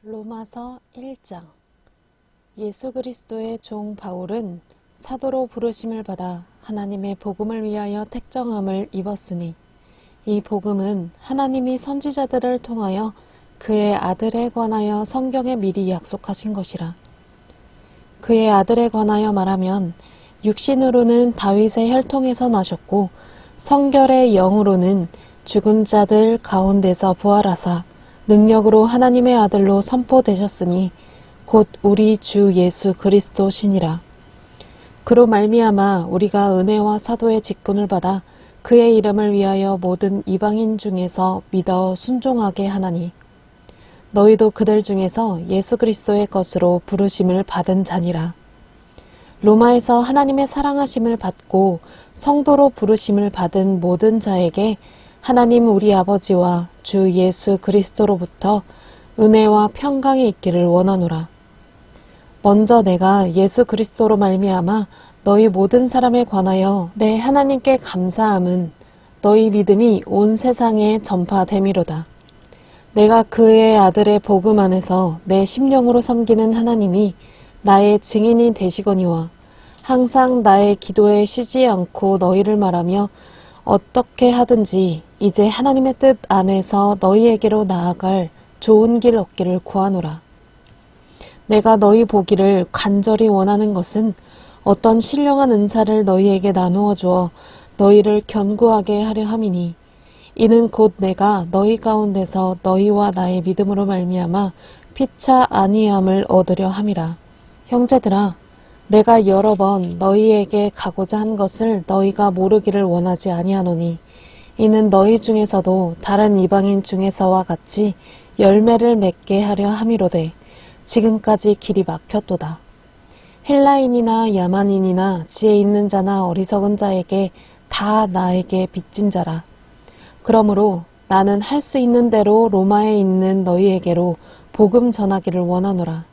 로마서 1장. 예수 그리스도의 종 바울은 사도로 부르심을 받아 하나님의 복음을 위하여 택정함을 입었으니 이 복음은 하나님이 선지자들을 통하여 그의 아들에 관하여 성경에 미리 약속하신 것이라. 그의 아들에 관하여 말하면 육신으로는 다윗의 혈통에서 나셨고 성결의 영으로는 죽은 자들 가운데서 부활하사 능력으로 하나님의 아들로 선포되셨으니 곧 우리 주 예수 그리스도시니라. 그로 말미암아 우리가 은혜와 사도의 직분을 받아 그의 이름을 위하여 모든 이방인 중에서 믿어 순종하게 하나니 너희도 그들 중에서 예수 그리스도의 것으로 부르심을 받은 자니라. 로마에서 하나님의 사랑하심을 받고 성도로 부르심을 받은 모든 자에게 하나님 우리 아버지와 주 예수 그리스도로부터 은혜와 평강이 있기를 원하노라. 먼저 내가 예수 그리스도로 말미암아 너희 모든 사람에 관하여 내 하나님께 감사함은 너희 믿음이 온 세상에 전파됨이로다. 내가 그의 아들의 복음 안에서 내 심령으로 섬기는 하나님이 나의 증인이 되시거니와 항상 나의 기도에 쉬지 않고 너희를 말하며 어떻게 하든지 이제 하나님의 뜻 안에서 너희에게로 나아갈 좋은 길 얻기를 구하노라. 내가 너희 보기를 간절히 원하는 것은 어떤 신령한 은사를 너희에게 나누어 주어 너희를 견고하게 하려 함이니 이는 곧 내가 너희 가운데서 너희와 나의 믿음으로 말미암아 피차 아니함을 얻으려 함이라. 형제들아, 내가 여러 번 너희에게 가고자 한 것을 너희가 모르기를 원하지 아니하노니 이는 너희 중에서도 다른 이방인 중에서와 같이 열매를 맺게 하려 함이로되 지금까지 길이 막혔도다. 헬라인이나 야만인이나 지혜 있는 자나 어리석은 자에게 다 나에게 빚진 자라. 그러므로 나는 할 수 있는 대로 로마에 있는 너희에게로 복음 전하기를 원하노라.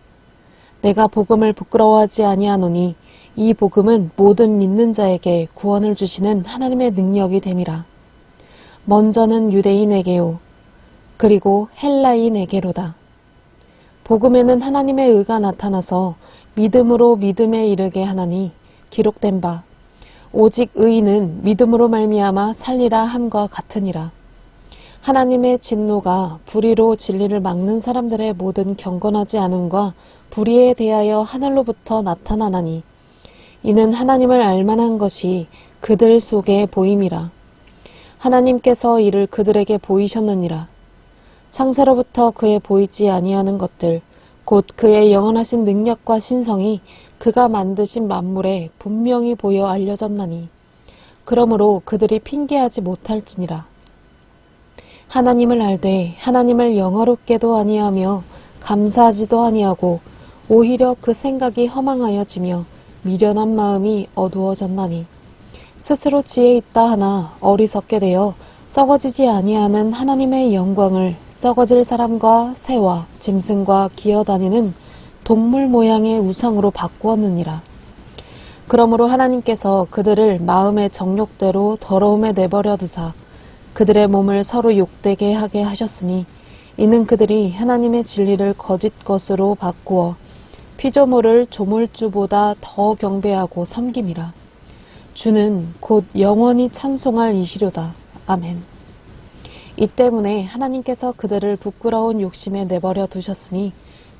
내가 복음을 부끄러워하지 아니하노니 이 복음은 모든 믿는 자에게 구원을 주시는 하나님의 능력이 됨이라. 먼저는 유대인에게요 그리고 헬라인에게로다. 복음에는 하나님의 의가 나타나서 믿음으로 믿음에 이르게 하나니 기록된 바 오직 의인은 믿음으로 말미암아 살리라 함과 같으니라. 하나님의 진노가 불의로 진리를 막는 사람들의 모든 경건하지 않음과 불의에 대하여 하늘로부터 나타나나니 이는 하나님을 알만한 것이 그들 속에 보임이라. 하나님께서 이를 그들에게 보이셨느니라. 창세로부터 그의 보이지 아니하는 것들 곧 그의 영원하신 능력과 신성이 그가 만드신 만물에 분명히 보여 알려졌나니 그러므로 그들이 핑계하지 못할지니라. 하나님을 알되 하나님을 영화롭게도 아니하며 감사하지도 아니하고 오히려 그 생각이 허망하여지며 미련한 마음이 어두워졌나니 스스로 지혜 있다 하나 어리석게 되어 썩어지지 아니하는 하나님의 영광을 썩어질 사람과 새와 짐승과 기어다니는 동물 모양의 우상으로 바꾸었느니라. 그러므로 하나님께서 그들을 마음의 정욕대로 더러움에 내버려 두사 그들의 몸을 서로 욕되게 하게 하셨으니 이는 그들이 하나님의 진리를 거짓 것으로 바꾸어 피조물을 조물주보다 더 경배하고 섬김이라. 주는 곧 영원히 찬송할 이시로다. 아멘. 이 때문에 하나님께서 그들을 부끄러운 욕심에 내버려 두셨으니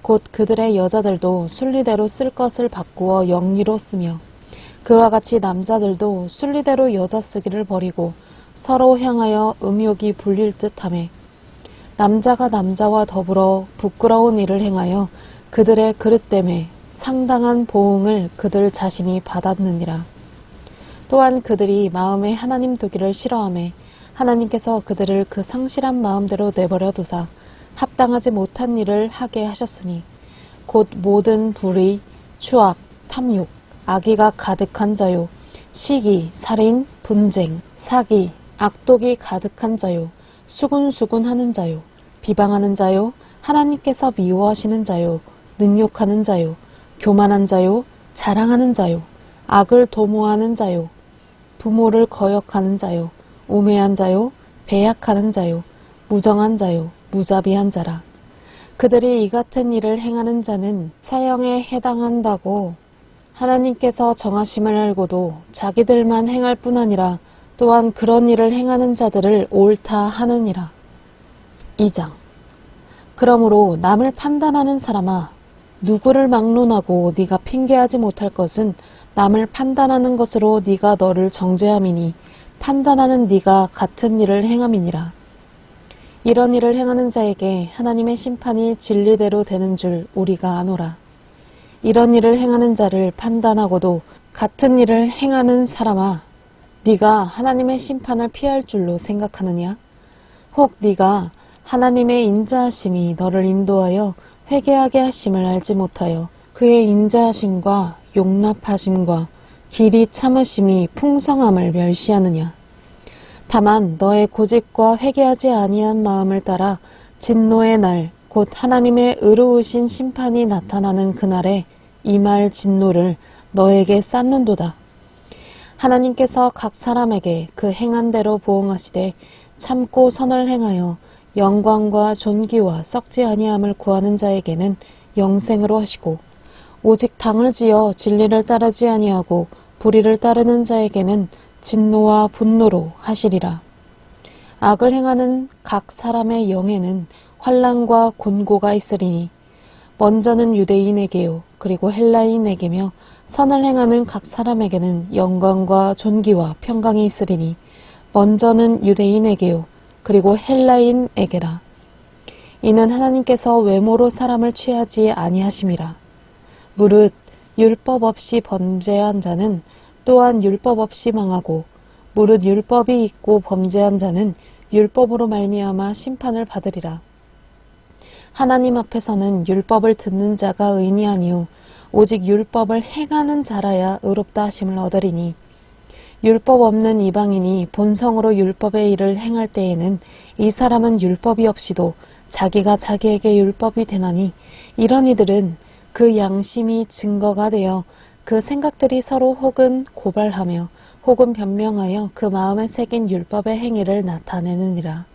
곧 그들의 여자들도 순리대로 쓸 것을 바꾸어 영리로 쓰며 그와 같이 남자들도 순리대로 여자 쓰기를 버리고 서로 향하여 음욕이 불릴 듯하며 남자가 남자와 더불어 부끄러운 일을 행하여 그들의 그릇 때문에 상당한 보응을 그들 자신이 받았느니라. 또한 그들이 마음에 하나님 두기를 싫어하며 하나님께서 그들을 그 상실한 마음대로 내버려 두사 합당하지 못한 일을 하게 하셨으니 곧 모든 불의, 추악, 탐욕, 악의가 가득한 자요 시기, 살인, 분쟁, 사기, 악독이 가득한 자요 수군수군하는 자요 비방하는 자요 하나님께서 미워하시는 자요 능욕하는 자요 교만한 자요 자랑하는 자요 악을 도모하는 자요 부모를 거역하는 자요 우매한 자요 배약하는 자요 무정한 자요 무자비한 자라. 그들이 이 같은 일을 행하는 자는 사형에 해당한다고 하나님께서 정하심을 알고도 자기들만 행할 뿐 아니라 또한 그런 일을 행하는 자들을 옳다 하느니라. 2장. 그러므로 남을 판단하는 사람아, 누구를 막론하고 네가 핑계하지 못할 것은 남을 판단하는 것으로 네가 너를 정죄함이니 판단하는 네가 같은 일을 행함이니라. 이런 일을 행하는 자에게 하나님의 심판이 진리대로 되는 줄 우리가 아노라. 이런 일을 행하는 자를 판단하고도 같은 일을 행하는 사람아, 네가 하나님의 심판을 피할 줄로 생각하느냐? 혹 네가 하나님의 인자하심이 너를 인도하여 회개하게 하심을 알지 못하여 그의 인자하심과 용납하심과 길이 참으심이 풍성함을 멸시하느냐? 다만 너의 고집과 회개하지 아니한 마음을 따라 진노의 날, 곧 하나님의 의로우신 심판이 나타나는 그날에 임할 진노를 너에게 쌓는도다. 하나님께서 각 사람에게 그 행한 대로 보응하시되 참고 선을 행하여 영광과 존귀와 썩지 아니함을 구하는 자에게는 영생으로 하시고, 오직 당을 지어 진리를 따르지 아니하고 불의를 따르는 자에게는 진노와 분노로 하시리라. 악을 행하는 각 사람의 영에는 환난과 곤고가 있으리니 먼저는 유대인에게요 그리고 헬라인에게며 선을 행하는 각 사람에게는 영광과 존귀와 평강이 있으리니 먼저는 유대인에게요 그리고 헬라인에게라. 이는 하나님께서 외모로 사람을 취하지 아니하심이라. 무릇 율법 없이 범죄한 자는 또한 율법 없이 망하고, 무릇 율법이 있고 범죄한 자는 율법으로 말미암아 심판을 받으리라. 하나님 앞에서는 율법을 듣는 자가 의인이 아니요 오직 율법을 행하는 자라야 의롭다 하심을 얻으리니, 율법 없는 이방인이 본성으로 율법의 일을 행할 때에는 이 사람은 율법이 없이도 자기가 자기에게 율법이 되나니, 이런 이들은 그 양심이 증거가 되어 그 생각들이 서로 혹은 고발하며 혹은 변명하여 그 마음에 새긴 율법의 행위를 나타내느니라.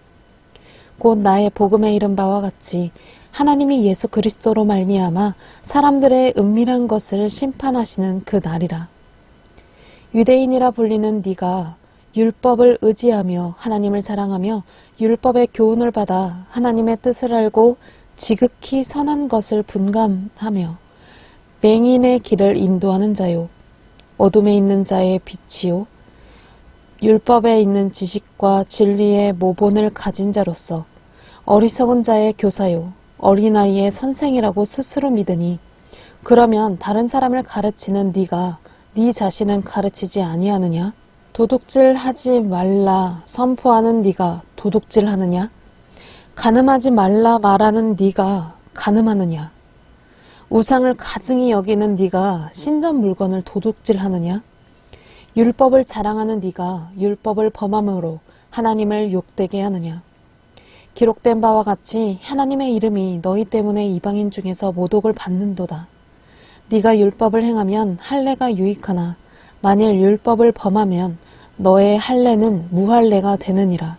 곧 나의 복음에 이른 바와 같이 하나님이 예수 그리스도로 말미암아 사람들의 은밀한 것을 심판하시는 그 날이라. 유대인이라 불리는 네가 율법을 의지하며 하나님을 자랑하며 율법의 교훈을 받아 하나님의 뜻을 알고 지극히 선한 것을 분감하며 맹인의 길을 인도하는 자요, 어둠에 있는 자의 빛이요, 율법에 있는 지식과 진리의 모본을 가진 자로서 어리석은 자의 교사요, 어린아이의 선생이라고 스스로 믿으니, 그러면 다른 사람을 가르치는 네가 네 자신은 가르치지 아니하느냐? 도둑질하지 말라 선포하는 네가 도둑질하느냐? 간음하지 말라 말하는 네가 간음하느냐? 우상을 가증히 여기는 네가 신전 물건을 도둑질하느냐? 율법을 자랑하는 네가 율법을 범함으로 하나님을 욕되게 하느냐? 기록된 바와 같이 하나님의 이름이 너희 때문에 이방인 중에서 모독을 받는도다. 네가 율법을 행하면 할례가 유익하나 만일 율법을 범하면 너의 할례는 무할례가 되느니라.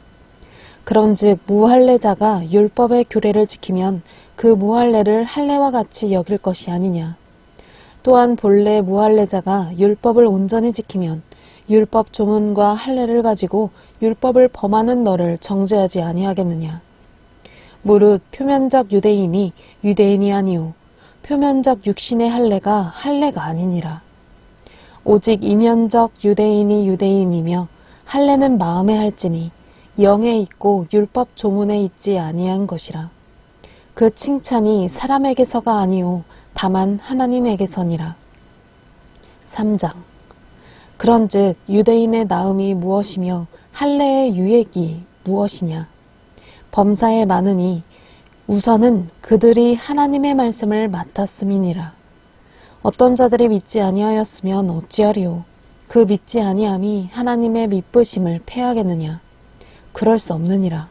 그런즉 무할례자가 율법의 규례를 지키면 그 무할례를 할례와 같이 여길 것이 아니냐. 또한 본래 무할례자가 율법을 온전히 지키면 율법 조문과 할례를 가지고 율법을 범하는 너를 정죄하지 아니하겠느냐. 무릇 표면적 유대인이 유대인이 아니오 표면적 육신의 할례가 할례가 아니니라. 오직 이면적 유대인이 유대인이며 할례는 마음에 할지니 영에 있고 율법 조문에 있지 아니한 것이라. 그 칭찬이 사람에게서가 아니오 다만 하나님에게서니라. 3장. 그런즉 유대인의 나음이 무엇이며 할례의 유익이 무엇이냐. 범사에 많으니 우선은 그들이 하나님의 말씀을 맡았음이니라. 어떤 자들이 믿지 아니하였으면 어찌하리요. 그 믿지 아니함이 하나님의 미쁘심을 패하겠느냐. 그럴 수 없느니라.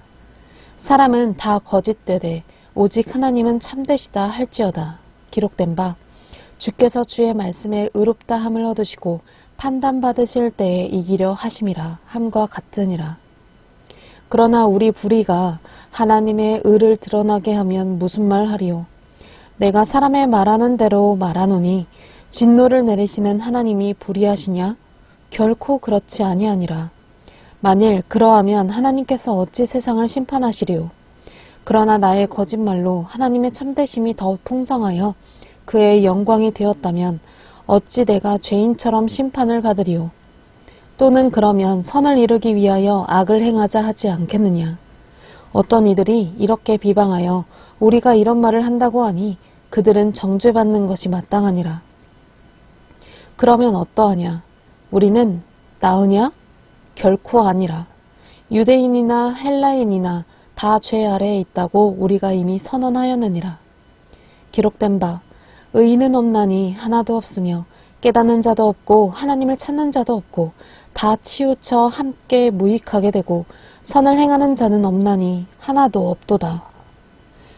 사람은 다 거짓되되 오직 하나님은 참되시다 할지어다. 기록된 바 주께서 주의 말씀에 의롭다 함을 얻으시고 판단받으실 때에 이기려 하심이라 함과 같으니라. 그러나 우리 불의가 하나님의 의를 드러나게 하면 무슨 말 하리요? 내가 사람의 말하는 대로 말하노니 진노를 내리시는 하나님이 불의하시냐? 결코 그렇지 아니하니라. 만일 그러하면 하나님께서 어찌 세상을 심판하시리요? 그러나 나의 거짓말로 하나님의 참되심이 더 풍성하여 그의 영광이 되었다면 어찌 내가 죄인처럼 심판을 받으리요? 또는 그러면 선을 이루기 위하여 악을 행하자 하지 않겠느냐? 어떤 이들이 이렇게 비방하여 우리가 이런 말을 한다고 하니 그들은 정죄받는 것이 마땅하니라. 그러면 어떠하냐? 우리는 나으냐? 결코 아니라. 유대인이나 헬라인이나 다 죄 아래에 있다고 우리가 이미 선언하였느니라. 기록된 바 의인은 없나니 하나도 없으며 깨닫는 자도 없고 하나님을 찾는 자도 없고 다 치우쳐 함께 무익하게 되고 선을 행하는 자는 없나니 하나도 없도다.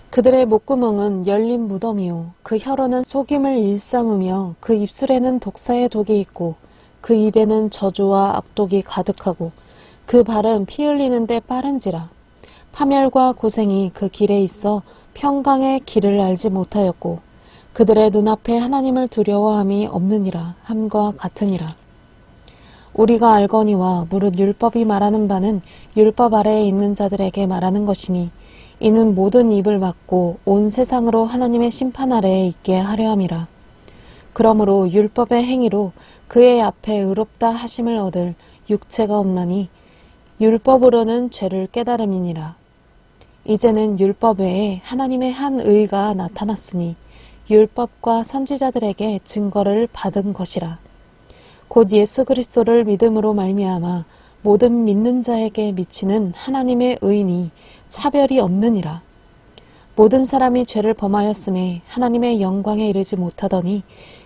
그들의 목구멍은 열린 무덤이요 그 혀로는 속임을 일삼으며 그 입술에는 독사의 독이 있고 그 입에는 저주와 악독이 가득하고 그 발은 피 흘리는데 빠른지라. 파멸과 고생이 그 길에 있어 평강의 길을 알지 못하였고 그들의 눈앞에 하나님을 두려워함이 없느니라 함과 같으니라. 우리가 알거니와 무릇 율법이 말하는 바는 율법 아래에 있는 자들에게 말하는 것이니 이는 모든 입을 막고 온 세상으로 하나님의 심판 아래에 있게 하려 함이라. 그러므로 율법의 행위로 그의 앞에 의롭다 하심을 얻을 육체가 없나니 율법으로는 죄를 깨달음이니라. 이제는 율법 외에 하나님의 한 의가 나타났으니 율법과 선지자들에게 증거를 받은 것이라. 곧 예수 그리스도를 믿음으로 말미암아 모든 믿는 자에게 미치는 하나님의 의인이 차별이 없느니라. 모든 사람이 죄를 범하였음에 하나님의 영광에 이르지 못하더니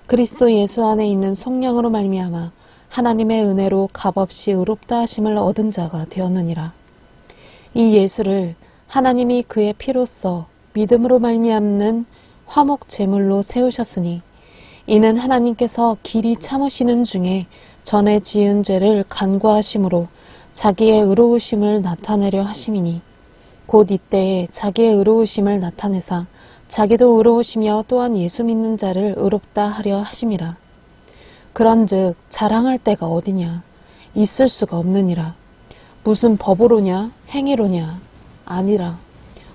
그리스도 예수 안에 있는 속량으로 말미암아 하나님의 은혜로 값없이 의롭다 하심을 얻은 자가 되었느니라. 이 예수를 하나님이 그의 피로써 믿음으로 말미암는 화목 제물로 세우셨으니 이는 하나님께서 길이 참으시는 중에 전에 지은 죄를 간과하심으로 자기의 의로우심을 나타내려 하심이니 곧 이때에 자기의 의로우심을 나타내사 자기도 의로우시며 또한 예수 믿는 자를 의롭다 하려 하심이라. 그런즉 자랑할 때가 어디냐? 있을 수가 없느니라. 무슨 법으로냐? 행위로냐? 아니라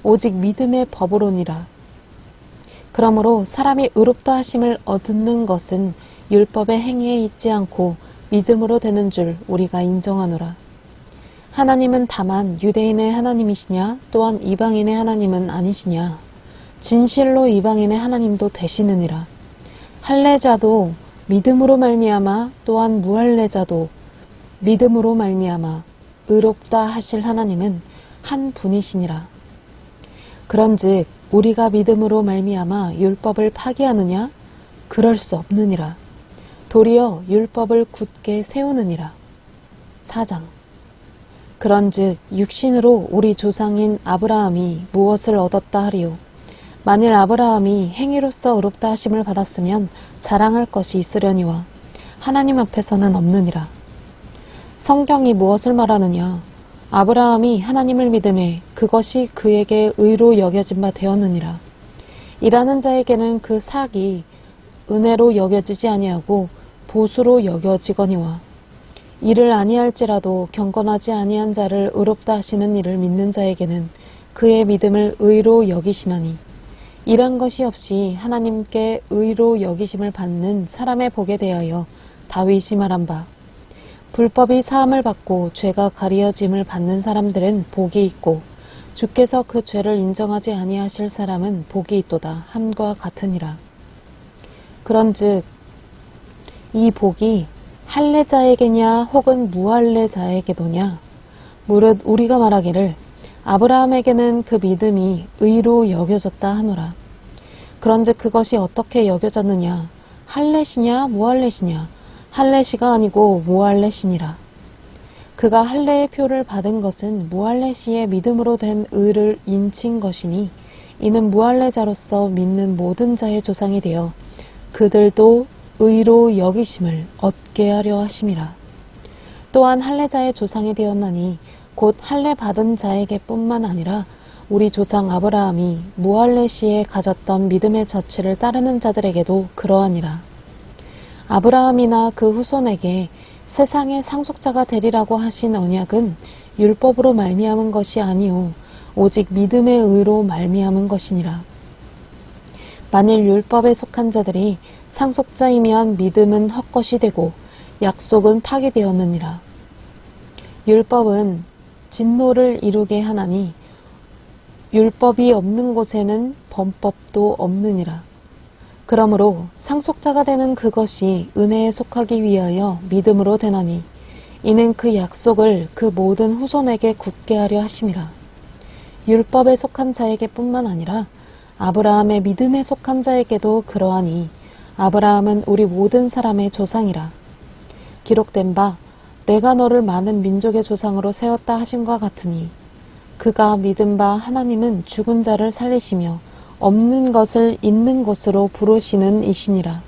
오직 믿음의 법으로니라. 그러므로 사람이 의롭다 하심을 얻는 것은 율법의 행위에 있지 않고 믿음으로 되는 줄 우리가 인정하노라. 하나님은 다만 유대인의 하나님이시냐? 또한 이방인의 하나님은 아니시냐? 진실로 이방인의 하나님도 되시느니라. 할례자도 믿음으로 말미암아 또한 무할례자도 믿음으로 말미암아 의롭다 하실 하나님은 한 분이시니라. 그런즉 우리가 믿음으로 말미암아 율법을 파기하느냐? 그럴 수 없느니라. 도리어 율법을 굳게 세우느니라. 4장. 그런즉 육신으로 우리 조상인 아브라함이 무엇을 얻었다 하리요? 만일 아브라함이 행위로서 의롭다 하심을 받았으면 자랑할 것이 있으려니와 하나님 앞에서는 없느니라. 성경이 무엇을 말하느냐? 아브라함이 하나님을 믿음에 그것이 그에게 의로 여겨진 바 되었느니라. 일하는 자에게는 그 삭이 은혜로 여겨지지 아니하고 보수로 여겨지거니와 일을 아니할지라도 경건하지 아니한 자를 의롭다 하시는 일을 믿는 자에게는 그의 믿음을 의로 여기시나니 이런 것이 없이 하나님께 의로 여기심을 받는 사람의 복에 대하여 다윗이 말한 바 불법이 사함을 받고 죄가 가리어짐을 받는 사람들은 복이 있고 주께서 그 죄를 인정하지 아니하실 사람은 복이 있도다 함과 같으니라. 그런즉 이 복이 할례자에게냐 혹은 무할례자에게도냐? 무릇 우리가 말하기를 아브라함에게는 그 믿음이 의로 여겨졌다 하노라. 그런즉 그것이 어떻게 여겨졌느냐? 할례시냐 무할례시냐? 할례시가 아니고 무할례시니라. 그가 할례의 표를 받은 것은 무할례시의 믿음으로 된 의를 인친 것이니 이는 무할례자로서 믿는 모든 자의 조상이 되어 그들도 의로 여기심을 얻게 하려 하심이라. 또한 할례자의 조상이 되었나니 곧 할례 받은 자에게 뿐만 아니라 우리 조상 아브라함이 무할례 시에 가졌던 믿음의 젖을 따르는 자들에게도 그러하니라. 아브라함이나 그 후손에게 세상의 상속자가 되리라고 하신 언약은 율법으로 말미암은 것이 아니요 오직 믿음의 의로 말미암은 것이니라. 만일 율법에 속한 자들이 상속자이면 믿음은 헛것이 되고 약속은 파기되었느니라. 율법은 진노를 이루게 하나니 율법이 없는 곳에는 범법도 없느니라. 그러므로 상속자가 되는 그것이 은혜에 속하기 위하여 믿음으로 되나니 이는 그 약속을 그 모든 후손에게 굳게 하려 하심이라. 율법에 속한 자에게 뿐만 아니라 아브라함의 믿음에 속한 자에게도 그러하니 아브라함은 우리 모든 사람의 조상이라. 기록된 바 내가 너를 많은 민족의 조상으로 세웠다 하심과 같으니 그가 믿은 바 하나님은 죽은 자를 살리시며 없는 것을 있는 것으로 부르시는 이시니라.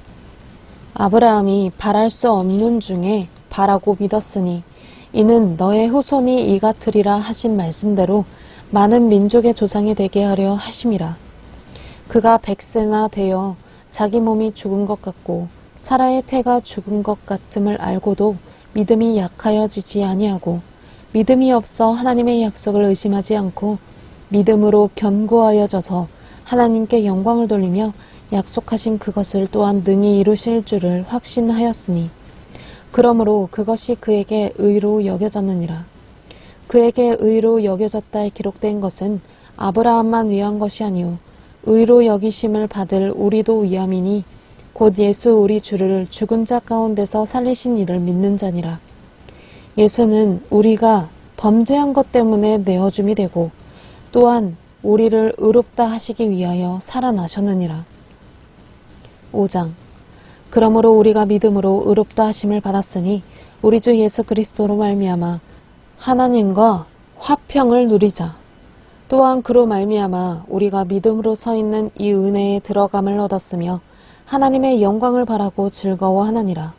아브라함이 바랄 수 없는 중에 바라고 믿었으니 이는 너의 후손이 이 같으리라 하신 말씀대로 많은 민족의 조상이 되게 하려 하심이라. 그가 100세나 되어 자기 몸이 죽은 것 같고 사라의 태가 죽은 것 같음을 알고도 믿음이 약하여지지 아니하고 믿음이 없어 하나님의 약속을 의심하지 않고 믿음으로 견고하여져서 하나님께 영광을 돌리며 약속하신 그것을 또한 능히 이루실 줄을 확신하였으니 그러므로 그것이 그에게 의로 여겨졌느니라. 그에게 의로 여겨졌다에 기록된 것은 아브라함만 위한 것이 아니오 의로 여기심을 받을 우리도 위함이니 곧 예수 우리 주를 죽은 자 가운데서 살리신 이를 믿는 자니라. 예수는 우리가 범죄한 것 때문에 내어줌이 되고 또한 우리를 의롭다 하시기 위하여 살아나셨느니라. 5장. 그러므로 우리가 믿음으로 의롭다 하심을 받았으니 우리 주 예수 그리스도로 말미암아 하나님과 화평을 누리자. 또한 그로 말미암아 우리가 믿음으로 서 있는 이 은혜에 들어감을 얻었으며 하나님의 영광을 바라고 즐거워하느니라.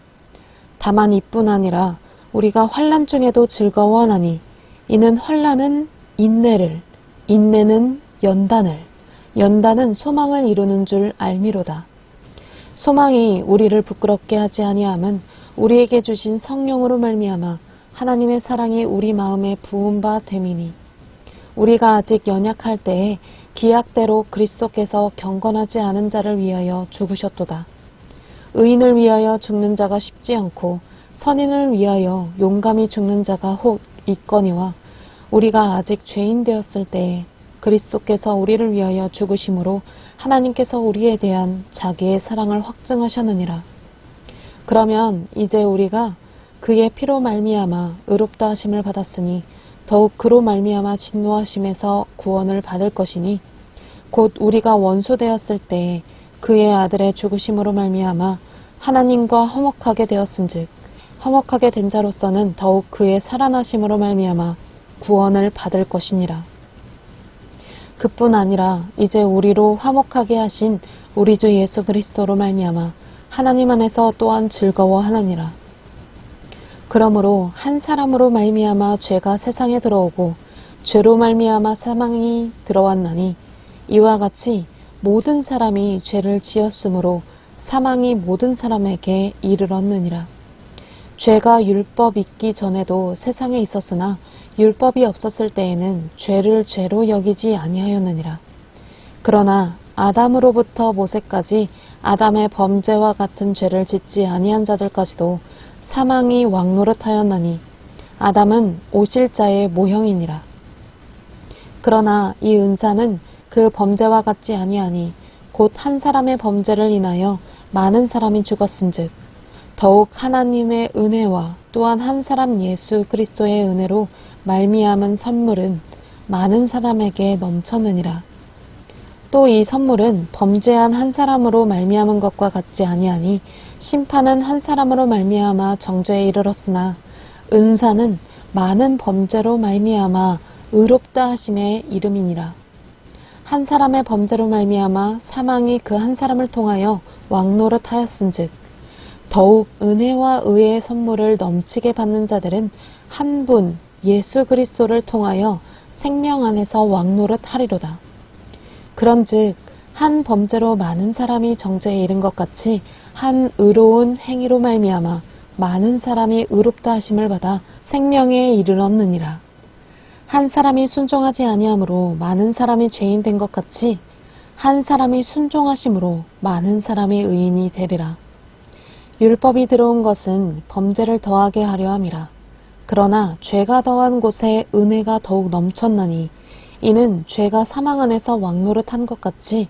다만 이뿐 아니라 우리가 환난 중에도 즐거워하나니 이는 환난은 인내를, 인내는 연단을, 연단은 소망을 이루는 줄 알미로다. 소망이 우리를 부끄럽게 하지 아니함은 우리에게 주신 성령으로 말미암아 하나님의 사랑이 우리 마음에 부은 바 됨이니 우리가 아직 연약할 때에 기약대로 그리스도께서 경건하지 않은 자를 위하여 죽으셨도다. 의인을 위하여 죽는 자가 쉽지 않고 선인을 위하여 용감히 죽는 자가 혹 있거니와 우리가 아직 죄인 되었을 때에 그리스도께서 우리를 위하여 죽으심으로 하나님께서 우리에 대한 자기의 사랑을 확증하셨느니라. 그러면 이제 우리가 그의 피로 말미암아 의롭다 하심을 받았으니 더욱 그로 말미암아 진노하심에서 구원을 받을 것이니 곧 우리가 원수 되었을 때에 그의 아들의 죽으심으로 말미암아 하나님과 화목하게 되었은즉 화목하게 된 자로서는 더욱 그의 살아나심으로 말미암아 구원을 받을 것이니라. 그뿐 아니라 이제 우리로 화목하게 하신 우리 주 예수 그리스도로 말미암아 하나님 안에서 또한 즐거워하느니라. 그러므로 한 사람으로 말미암아 죄가 세상에 들어오고 죄로 말미암아 사망이 들어왔나니 이와 같이 모든 사람이 죄를 지었으므로 사망이 모든 사람에게 이르렀느니라. 죄가 율법 있기 전에도 세상에 있었으나 율법이 없었을 때에는 죄를 죄로 여기지 아니하였느니라. 그러나 아담으로부터 모세까지 아담의 범죄와 같은 죄를 짓지 아니한 자들까지도 사망이 왕노릇하였나니 아담은 오실 자의 모형이니라. 그러나 이 은사는 그 범죄와 같지 아니하니 곧 한 사람의 범죄를 인하여 많은 사람이 죽었은즉 더욱 하나님의 은혜와 또한 한 사람 예수 그리스도의 은혜로 말미암은 선물은 많은 사람에게 넘쳤느니라. 또 이 선물은 범죄한 한 사람으로 말미암은 것과 같지 아니하니 심판은 한 사람으로 말미암아 정죄에 이르렀으나 은사는 많은 범죄로 말미암아 의롭다 하심의 이름이니라. 한 사람의 범죄로 말미암아 사망이 그 한 사람을 통하여 왕노릇하였은즉 더욱 은혜와 의의 선물을 넘치게 받는 자들은 한 분 예수 그리스도를 통하여 생명 안에서 왕노릇 하리로다. 그런즉 한 범죄로 많은 사람이 정죄에 이른 것 같이 한 의로운 행위로 말미암아 많은 사람이 의롭다 하심을 받아 생명에 이르렀느니라. 한 사람이 순종하지 아니함으로 많은 사람이 죄인 된 것 같이 한 사람이 순종하심으로 많은 사람이 의인이 되리라. 율법이 들어온 것은 범죄를 더하게 하려 함이라. 그러나 죄가 더한 곳에 은혜가 더욱 넘쳤나니 이는 죄가 사망 안에서 왕노릇한 것 같이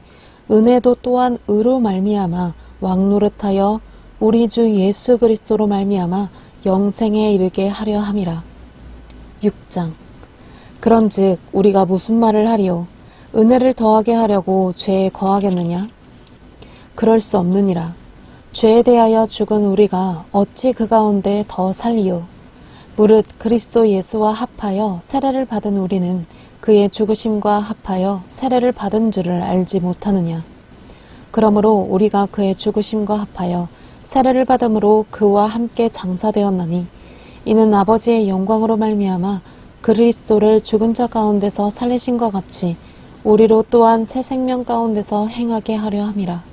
은혜도 또한 의로 말미암아 왕노릇하여 우리 주 예수 그리스도로 말미암아 영생에 이르게 하려 함이라. 6장. 그런즉 우리가 무슨 말을 하리요? 은혜를 더하게 하려고 죄에 거하겠느냐? 그럴 수 없느니라. 죄에 대하여 죽은 우리가 어찌 그 가운데 더 살리요? 무릇 그리스도 예수와 합하여 세례를 받은 우리는 그의 죽으심과 합하여 세례를 받은 줄을 알지 못하느냐? 그러므로 우리가 그의 죽으심과 합하여 세례를 받음으로 그와 함께 장사되었나니 이는 아버지의 영광으로 말미암아 그리스도를 죽은 자 가운데서 살리신 것 같이 우리로 또한 새 생명 가운데서 행하게 하려 함이라.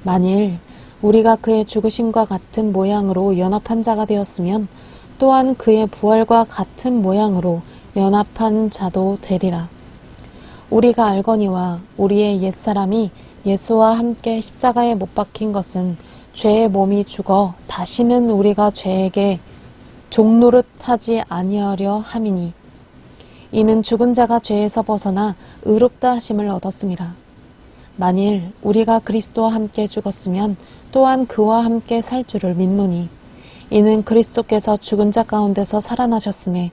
만일 우리가 그의 죽으심과 같은 모양으로 연합한 자가 되었으면 또한 그의 부활과 같은 모양으로 연합한 자도 되리라. 우리가 알거니와 우리의 옛사람이 예수와 함께 십자가에 못 박힌 것은 죄의 몸이 죽어 다시는 우리가 죄에게 종노릇하지 아니하려 함이니 이는 죽은 자가 죄에서 벗어나 의롭다 하심을 얻었음이라. 만일 우리가 그리스도와 함께 죽었으면 또한 그와 함께 살 줄을 믿노니 이는 그리스도께서 죽은 자 가운데서 살아나셨음에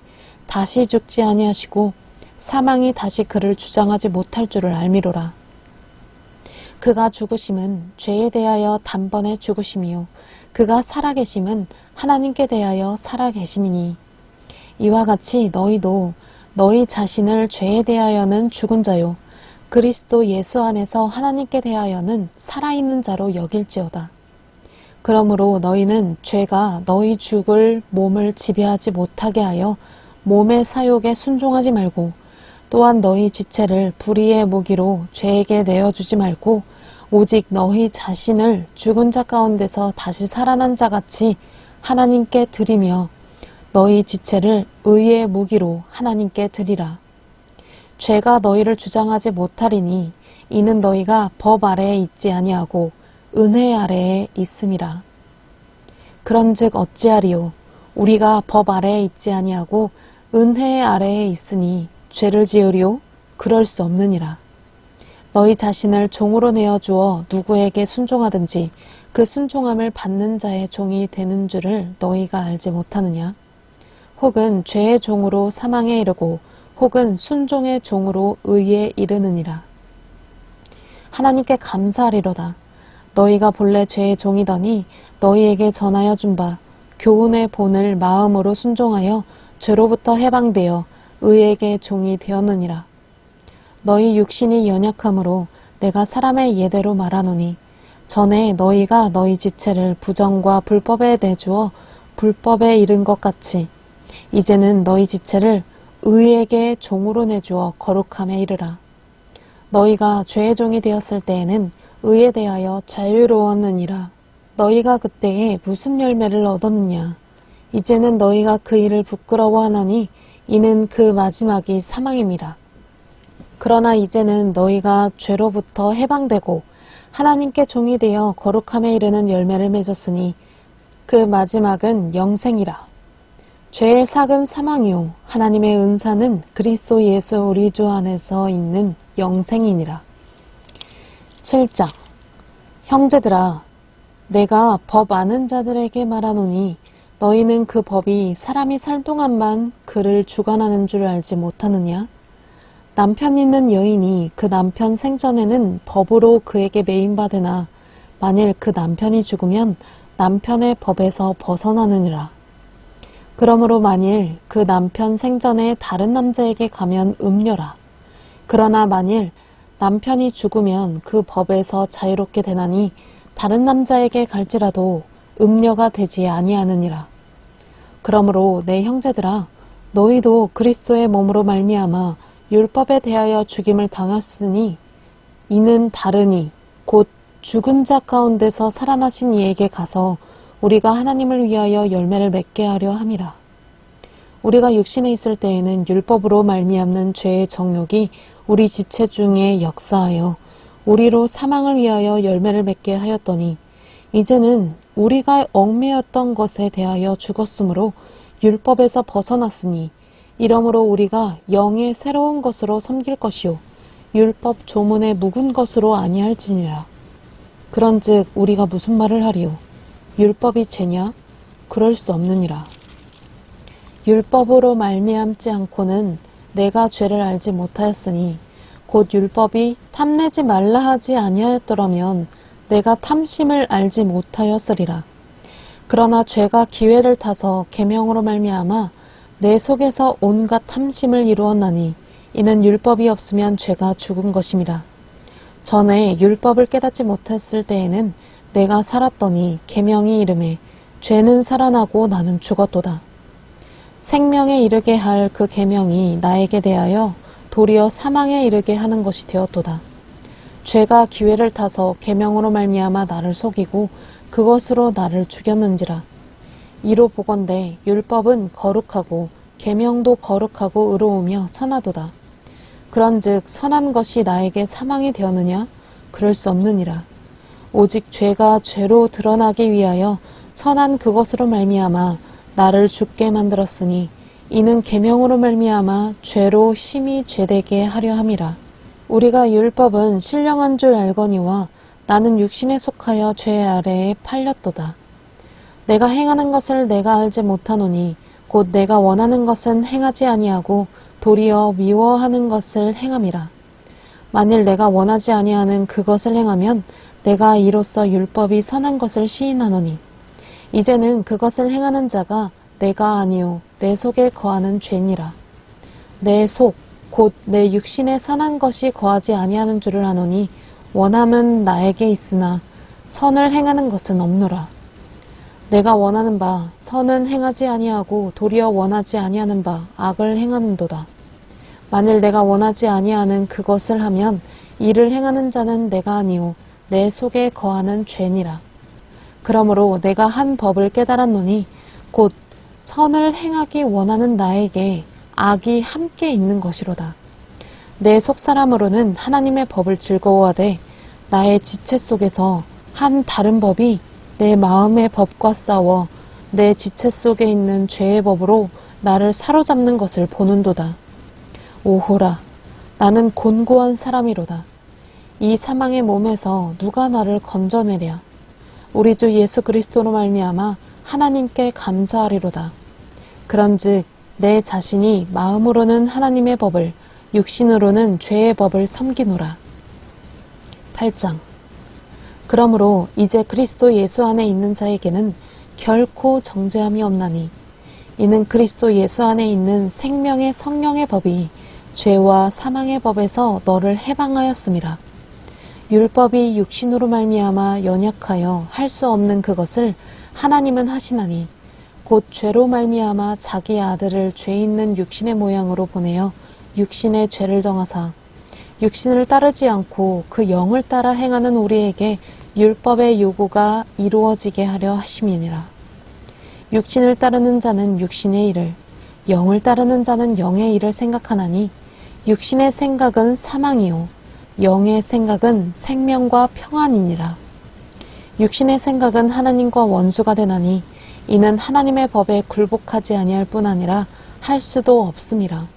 다시 죽지 아니하시고 사망이 다시 그를 주장하지 못할 줄을 알미로라. 그가 죽으심은 죄에 대하여 단번에 죽으심이요 그가 살아계심은 하나님께 대하여 살아계심이니 이와 같이 너희도 너희 자신을 죄에 대하여는 죽은 자요 그리스도 예수 안에서 하나님께 대하여는 살아있는 자로 여길지어다. 그러므로 너희는 죄가 너희 죽을 몸을 지배하지 못하게 하여 몸의 사욕에 순종하지 말고 또한 너희 지체를 불의의 무기로 죄에게 내어주지 말고 오직 너희 자신을 죽은 자 가운데서 다시 살아난 자같이 하나님께 드리며 너희 지체를 의의 무기로 하나님께 드리라. 죄가 너희를 주장하지 못하리니 이는 너희가 법 아래에 있지 아니하고 은혜 아래에 있음이라. 그런즉 어찌하리요? 우리가 법 아래에 있지 아니하고 은혜 아래에 있으니 죄를 지으리요? 그럴 수 없느니라. 너희 자신을 종으로 내어주어 누구에게 순종하든지 그 순종함을 받는 자의 종이 되는 줄을 너희가 알지 못하느냐? 혹은 죄의 종으로 사망에 이르고 혹은 순종의 종으로 의에 이르느니라. 하나님께 감사하리로다. 너희가 본래 죄의 종이더니 너희에게 전하여 준 바 교훈의 본을 마음으로 순종하여 죄로부터 해방되어 의에게 종이 되었느니라. 너희 육신이 연약함으로 내가 사람의 예대로 말하노니 전에 너희가 너희 지체를 부정과 불법에 내주어 불법에 이른 것 같이 이제는 너희 지체를 의에게 종으로 내주어 거룩함에 이르라. 너희가 죄의 종이 되었을 때에는 의에 대하여 자유로웠느니라. 너희가 그때에 무슨 열매를 얻었느냐? 이제는 너희가 그 일을 부끄러워하나니 이는 그 마지막이 사망임이라. 그러나 이제는 너희가 죄로부터 해방되고 하나님께 종이 되어 거룩함에 이르는 열매를 맺었으니 그 마지막은 영생이라. 죄의 삭은 사망이요 하나님의 은사는 그리스도 예수 우리 주 안에서 있는 영생이니라. 7장. 형제들아, 내가 법 아는 자들에게 말하노니 너희는 그 법이 사람이 살 동안만 그를 주관하는 줄 알지 못하느냐? 남편 있는 여인이 그 남편 생전에는 법으로 그에게 매임받으나 만일 그 남편이 죽으면 남편의 법에서 벗어나느니라. 그러므로 만일 그 남편 생전에 다른 남자에게 가면 음녀라. 그러나 만일 남편이 죽으면 그 법에서 자유롭게 되나니 다른 남자에게 갈지라도 음녀가 되지 아니하느니라. 그러므로 내 형제들아, 너희도 그리스도의 몸으로 말미암아 율법에 대하여 죽임을 당하였으니 이는 다르니 곧 죽은 자 가운데서 살아나신 이에게 가서 우리가 하나님을 위하여 열매를 맺게 하려 함이라. 우리가 육신에 있을 때에는 율법으로 말미암는 죄의 정욕이 우리 지체 중에 역사하여 우리로 사망을 위하여 열매를 맺게 하였더니 이제는 우리가 얽매였던 것에 대하여 죽었으므로 율법에서 벗어났으니 이러므로 우리가 영의 새로운 것으로 섬길 것이요 율법 조문의 묵은 것으로 아니할지니라. 그런즉 우리가 무슨 말을 하리요? 율법이 죄냐? 그럴 수 없느니라. 율법으로 말미암지 않고는 내가 죄를 알지 못하였으니 곧 율법이 탐내지 말라 하지 아니하였더라면 내가 탐심을 알지 못하였으리라. 그러나 죄가 기회를 타서 계명으로 말미암아 내 속에서 온갖 탐심을 이루었나니 이는 율법이 없으면 죄가 죽은 것임이라. 전에 율법을 깨닫지 못했을 때에는 내가 살았더니 계명이 이르매 죄는 살아나고 나는 죽었도다. 생명에 이르게 할 그 계명이 나에게 대하여 도리어 사망에 이르게 하는 것이 되었도다. 죄가 기회를 타서 계명으로 말미암아 나를 속이고 그것으로 나를 죽였는지라. 이로 보건대 율법은 거룩하고 계명도 거룩하고 의로우며 선하도다. 그런즉 선한 것이 나에게 사망이 되었느냐? 그럴 수 없느니라. 오직 죄가 죄로 드러나기 위하여 선한 그것으로 말미암아 나를 죽게 만들었으니 이는 계명으로 말미암아 죄로 심히 죄되게 하려 함이라. 우리가 율법은 신령한 줄 알거니와 나는 육신에 속하여 죄 아래에 팔렸도다. 내가 행하는 것을 내가 알지 못하노니 곧 내가 원하는 것은 행하지 아니하고 도리어 미워하는 것을 행함이라. 만일 내가 원하지 아니하는 그것을 행하면 내가 이로써 율법이 선한 것을 시인하노니 이제는 그것을 행하는 자가 내가 아니요 내 속에 거하는 죄니라. 내 속 곧 내 육신에 선한 것이 거하지 아니하는 줄을 아노니 원함은 나에게 있으나 선을 행하는 것은 없노라. 내가 원하는 바 선은 행하지 아니하고 도리어 원하지 아니하는 바 악을 행하는도다. 만일 내가 원하지 아니하는 그것을 하면 이를 행하는 자는 내가 아니요 내 속에 거하는 죄니라. 그러므로 내가 한 법을 깨달았노니 곧 선을 행하기 원하는 나에게 악이 함께 있는 것이로다. 내 속사람으로는 하나님의 법을 즐거워하되 나의 지체 속에서 한 다른 법이 내 마음의 법과 싸워 내 지체 속에 있는 죄의 법으로 나를 사로잡는 것을 보는도다. 오호라, 나는 곤고한 사람이로다. 이 사망의 몸에서 누가 나를 건져내랴. 우리 주 예수 그리스도로 말미암아 하나님께 감사하리로다. 그런즉 내 자신이 마음으로는 하나님의 법을 육신으로는 죄의 법을 섬기노라. 8장. 그러므로 이제 그리스도 예수 안에 있는 자에게는 결코 정죄함이 없나니 이는 그리스도 예수 안에 있는 생명의 성령의 법이 죄와 사망의 법에서 너를 해방하였음이라. 율법이 육신으로 말미암아 연약하여 할 수 없는 그것을 하나님은 하시나니 곧 죄로 말미암아 자기 아들을 죄 있는 육신의 모양으로 보내어 육신의 죄를 정하사 육신을 따르지 않고 그 영을 따라 행하는 우리에게 율법의 요구가 이루어지게 하려 하심이니라. 육신을 따르는 자는 육신의 일을, 영을 따르는 자는 영의 일을 생각하나니 육신의 생각은 사망이요 영의 생각은 생명과 평안이니라. 육신의 생각은 하나님과 원수가 되나니 이는 하나님의 법에 굴복하지 아니할 뿐 아니라 할 수도 없음이라.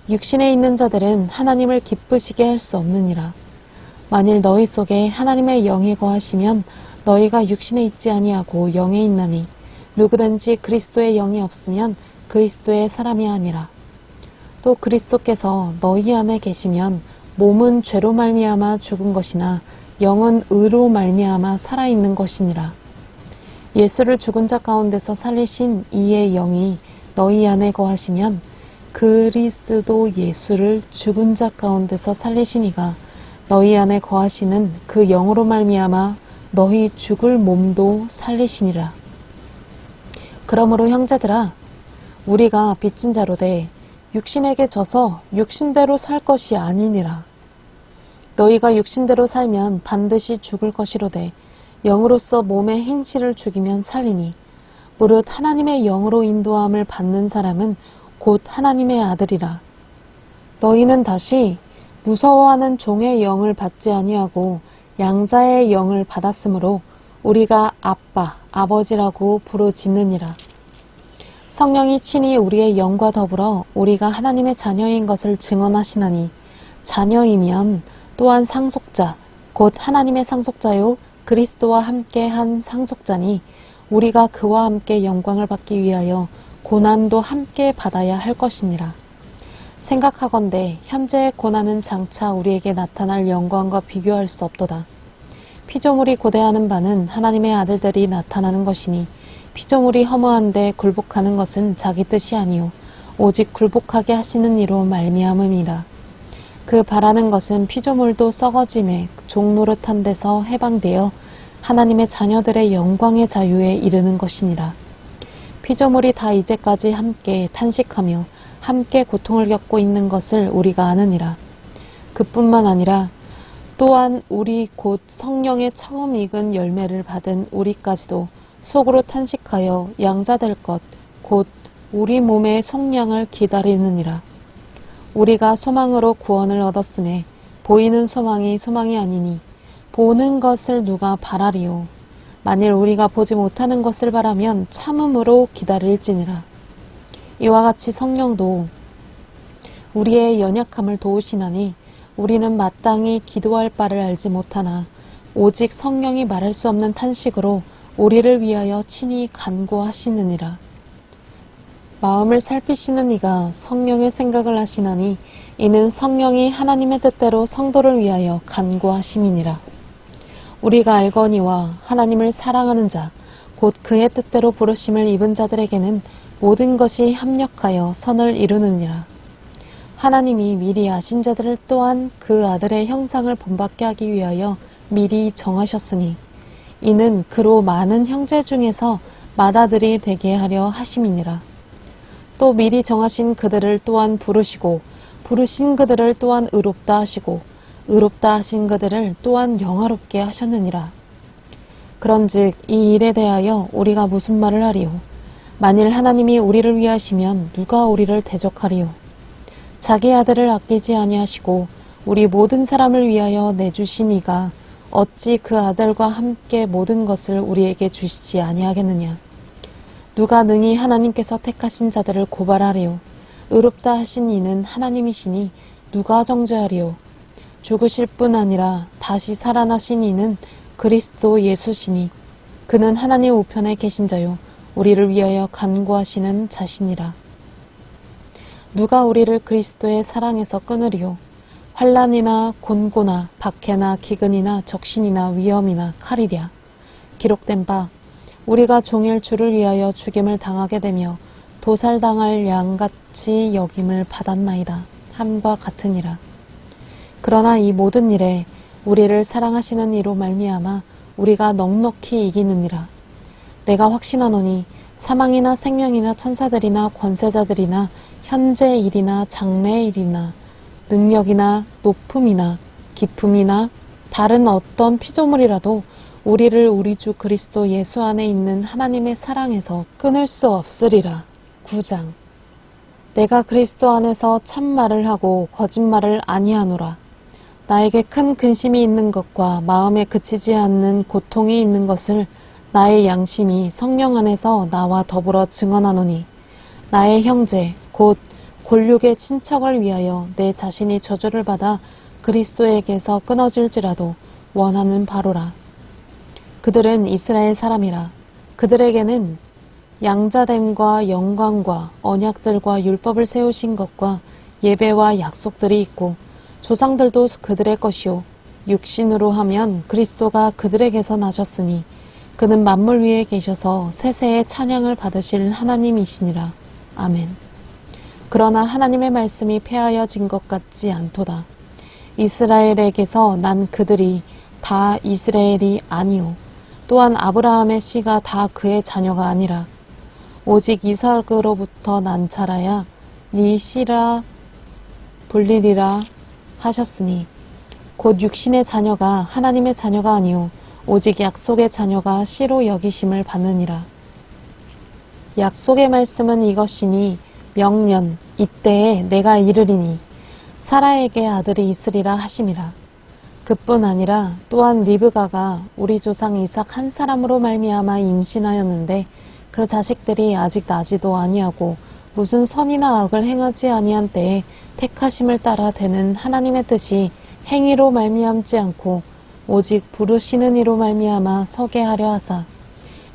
육신에 있는 자들은 하나님을 기쁘시게 할 수 없느니라. 만일 너희 속에 하나님의 영이 거하시면 너희가 육신에 있지 아니하고 영에 있나니 누구든지 그리스도의 영이 없으면 그리스도의 사람이 아니라. 또 그리스도께서 너희 안에 계시면 몸은 죄로 말미암아 죽은 것이나 영은 의로 말미암아 살아있는 것이니라. 예수를 죽은 자 가운데서 살리신 이의 영이 너희 안에 거하시면 그리스도 예수를 죽은 자 가운데서 살리신 이가 너희 안에 거하시는 그 영으로 말미암아 너희 죽을 몸도 살리시니라. 그러므로 형제들아 우리가 빚진 자로되 육신에게 져서 육신대로 살 것이 아니니라. 너희가 육신대로 살면 반드시 죽을 것이로되 영으로서 몸의 행실을 죽이면 살리니 무릇 하나님의 영으로 인도함을 받는 사람은 곧 하나님의 아들이라. 너희는 다시 무서워하는 종의 영을 받지 아니하고 양자의 영을 받았으므로 우리가 아빠, 아버지라고 부르짖느니라. 성령이 친히 우리의 영과 더불어 우리가 하나님의 자녀인 것을 증언하시나니 자녀이면 또한 상속자, 곧 하나님의 상속자요 그리스도와 함께 한 상속자니 우리가 그와 함께 영광을 받기 위하여 고난도 함께 받아야 할 것이니라. 생각하건대 현재의 고난은 장차 우리에게 나타날 영광과 비교할 수 없도다. 피조물이 고대하는 바는 하나님의 아들들이 나타나는 것이니 피조물이 허무한데 굴복하는 것은 자기 뜻이 아니요 오직 굴복하게 하시는 이로 말미암음이라. 그 바라는 것은 피조물도 썩어짐에 종노릇한 데서 해방되어 하나님의 자녀들의 영광의 자유에 이르는 것이니라. 피조물이 다 이제까지 함께 탄식하며 함께 고통을 겪고 있는 것을 우리가 아느니라. 그뿐만 아니라 또한 우리 곧 성령의 처음 익은 열매를 받은 우리까지도 속으로 탄식하여 양자될 것, 곧 우리 몸의 속량을 기다리느니라. 우리가 소망으로 구원을 얻었음에 보이는 소망이 소망이 아니니 보는 것을 누가 바라리요. 만일 우리가 보지 못하는 것을 바라면 참음으로 기다릴지니라. 이와 같이 성령도 우리의 연약함을 도우시나니 우리는 마땅히 기도할 바를 알지 못하나 오직 성령이 말할 수 없는 탄식으로 우리를 위하여 친히 간구하시느니라. 마음을 살피시는 이가 성령의 생각을 하시나니 이는 성령이 하나님의 뜻대로 성도를 위하여 간구하심이니라. 우리가 알거니와 하나님을 사랑하는 자, 곧 그의 뜻대로 부르심을 입은 자들에게는 모든 것이 합력하여 선을 이루느니라. 하나님이 미리 아신 자들을 또한 그 아들의 형상을 본받게 하기 위하여 미리 정하셨으니 이는 그로 많은 형제 중에서 맏아들이 되게 하려 하심이니라. 또 미리 정하신 그들을 또한 부르시고 부르신 그들을 또한 의롭다 하시고 의롭다 하신 그들을 또한 영화롭게 하셨느니라. 그런즉 이 일에 대하여 우리가 무슨 말을 하리요? 만일 하나님이 우리를 위하시면 누가 우리를 대적하리요? 자기 아들을 아끼지 아니하시고 우리 모든 사람을 위하여 내주신 이가 어찌 그 아들과 함께 모든 것을 우리에게 주시지 아니하겠느냐? 누가 능히 하나님께서 택하신 자들을 고발하리요? 의롭다 하신 이는 하나님이시니 누가 정죄하리요? 죽으실 뿐 아니라 다시 살아나신 이는 그리스도 예수시니 그는 하나님 우편에 계신 자요 우리를 위하여 간구하시는 자시니라. 누가 우리를 그리스도의 사랑에서 끊으리요? 환난이나 곤고나 박해나 기근이나 적신이나 위험이나 칼이랴. 기록된 바 우리가 종일 주를 위하여 죽임을 당하게 되며 도살당할 양같이 여김을 받았나이다 함과 같으니라. 그러나 이 모든 일에 우리를 사랑하시는 이로 말미암아 우리가 넉넉히 이기느니라. 내가 확신하노니 사망이나 생명이나 천사들이나 권세자들이나 현재 일이나 장래 일이나 능력이나 높음이나 깊음이나 다른 어떤 피조물이라도 우리를 우리 주 그리스도 예수 안에 있는 하나님의 사랑에서 끊을 수 없으리라. 9장. 내가 그리스도 안에서 참말을 하고 거짓말을 아니하노라. 나에게 큰 근심이 있는 것과 마음에 그치지 않는 고통이 있는 것을 나의 양심이 성령 안에서 나와 더불어 증언하노니 나의 형제 곧 골육의 친척을 위하여 내 자신이 저주를 받아 그리스도에게서 끊어질지라도 원하는 바로라. 그들은 이스라엘 사람이라. 그들에게는 양자됨과 영광과 언약들과 율법을 세우신 것과 예배와 약속들이 있고 조상들도 그들의 것이요 육신으로 하면 그리스도가 그들에게서 나셨으니 그는 만물 위에 계셔서 세세의 찬양을 받으실 하나님이시니라. 아멘. 그러나 하나님의 말씀이 폐하여진 것 같지 않도다. 이스라엘에게서 난 그들이 다 이스라엘이 아니요 또한 아브라함의 씨가 다 그의 자녀가 아니라 오직 이삭으로부터 난 자라야 네 씨라 불리리라 하셨으니 곧 육신의 자녀가 하나님의 자녀가 아니요 오직 약속의 자녀가 씨로 여기심을 받느니라. 약속의 말씀은 이것이니 명년 이때에 내가 이르리니 사라에게 아들이 있으리라 하심이라. 그뿐 아니라 또한 리브가가 우리 조상 이삭 한 사람으로 말미암아 임신하였는데 그 자식들이 아직 나지도 아니하고 무슨 선이나 악을 행하지 아니한 때에 택하심을 따라 되는 하나님의 뜻이 행위로 말미암지 않고 오직 부르시는 이로 말미암아 서게 하려 하사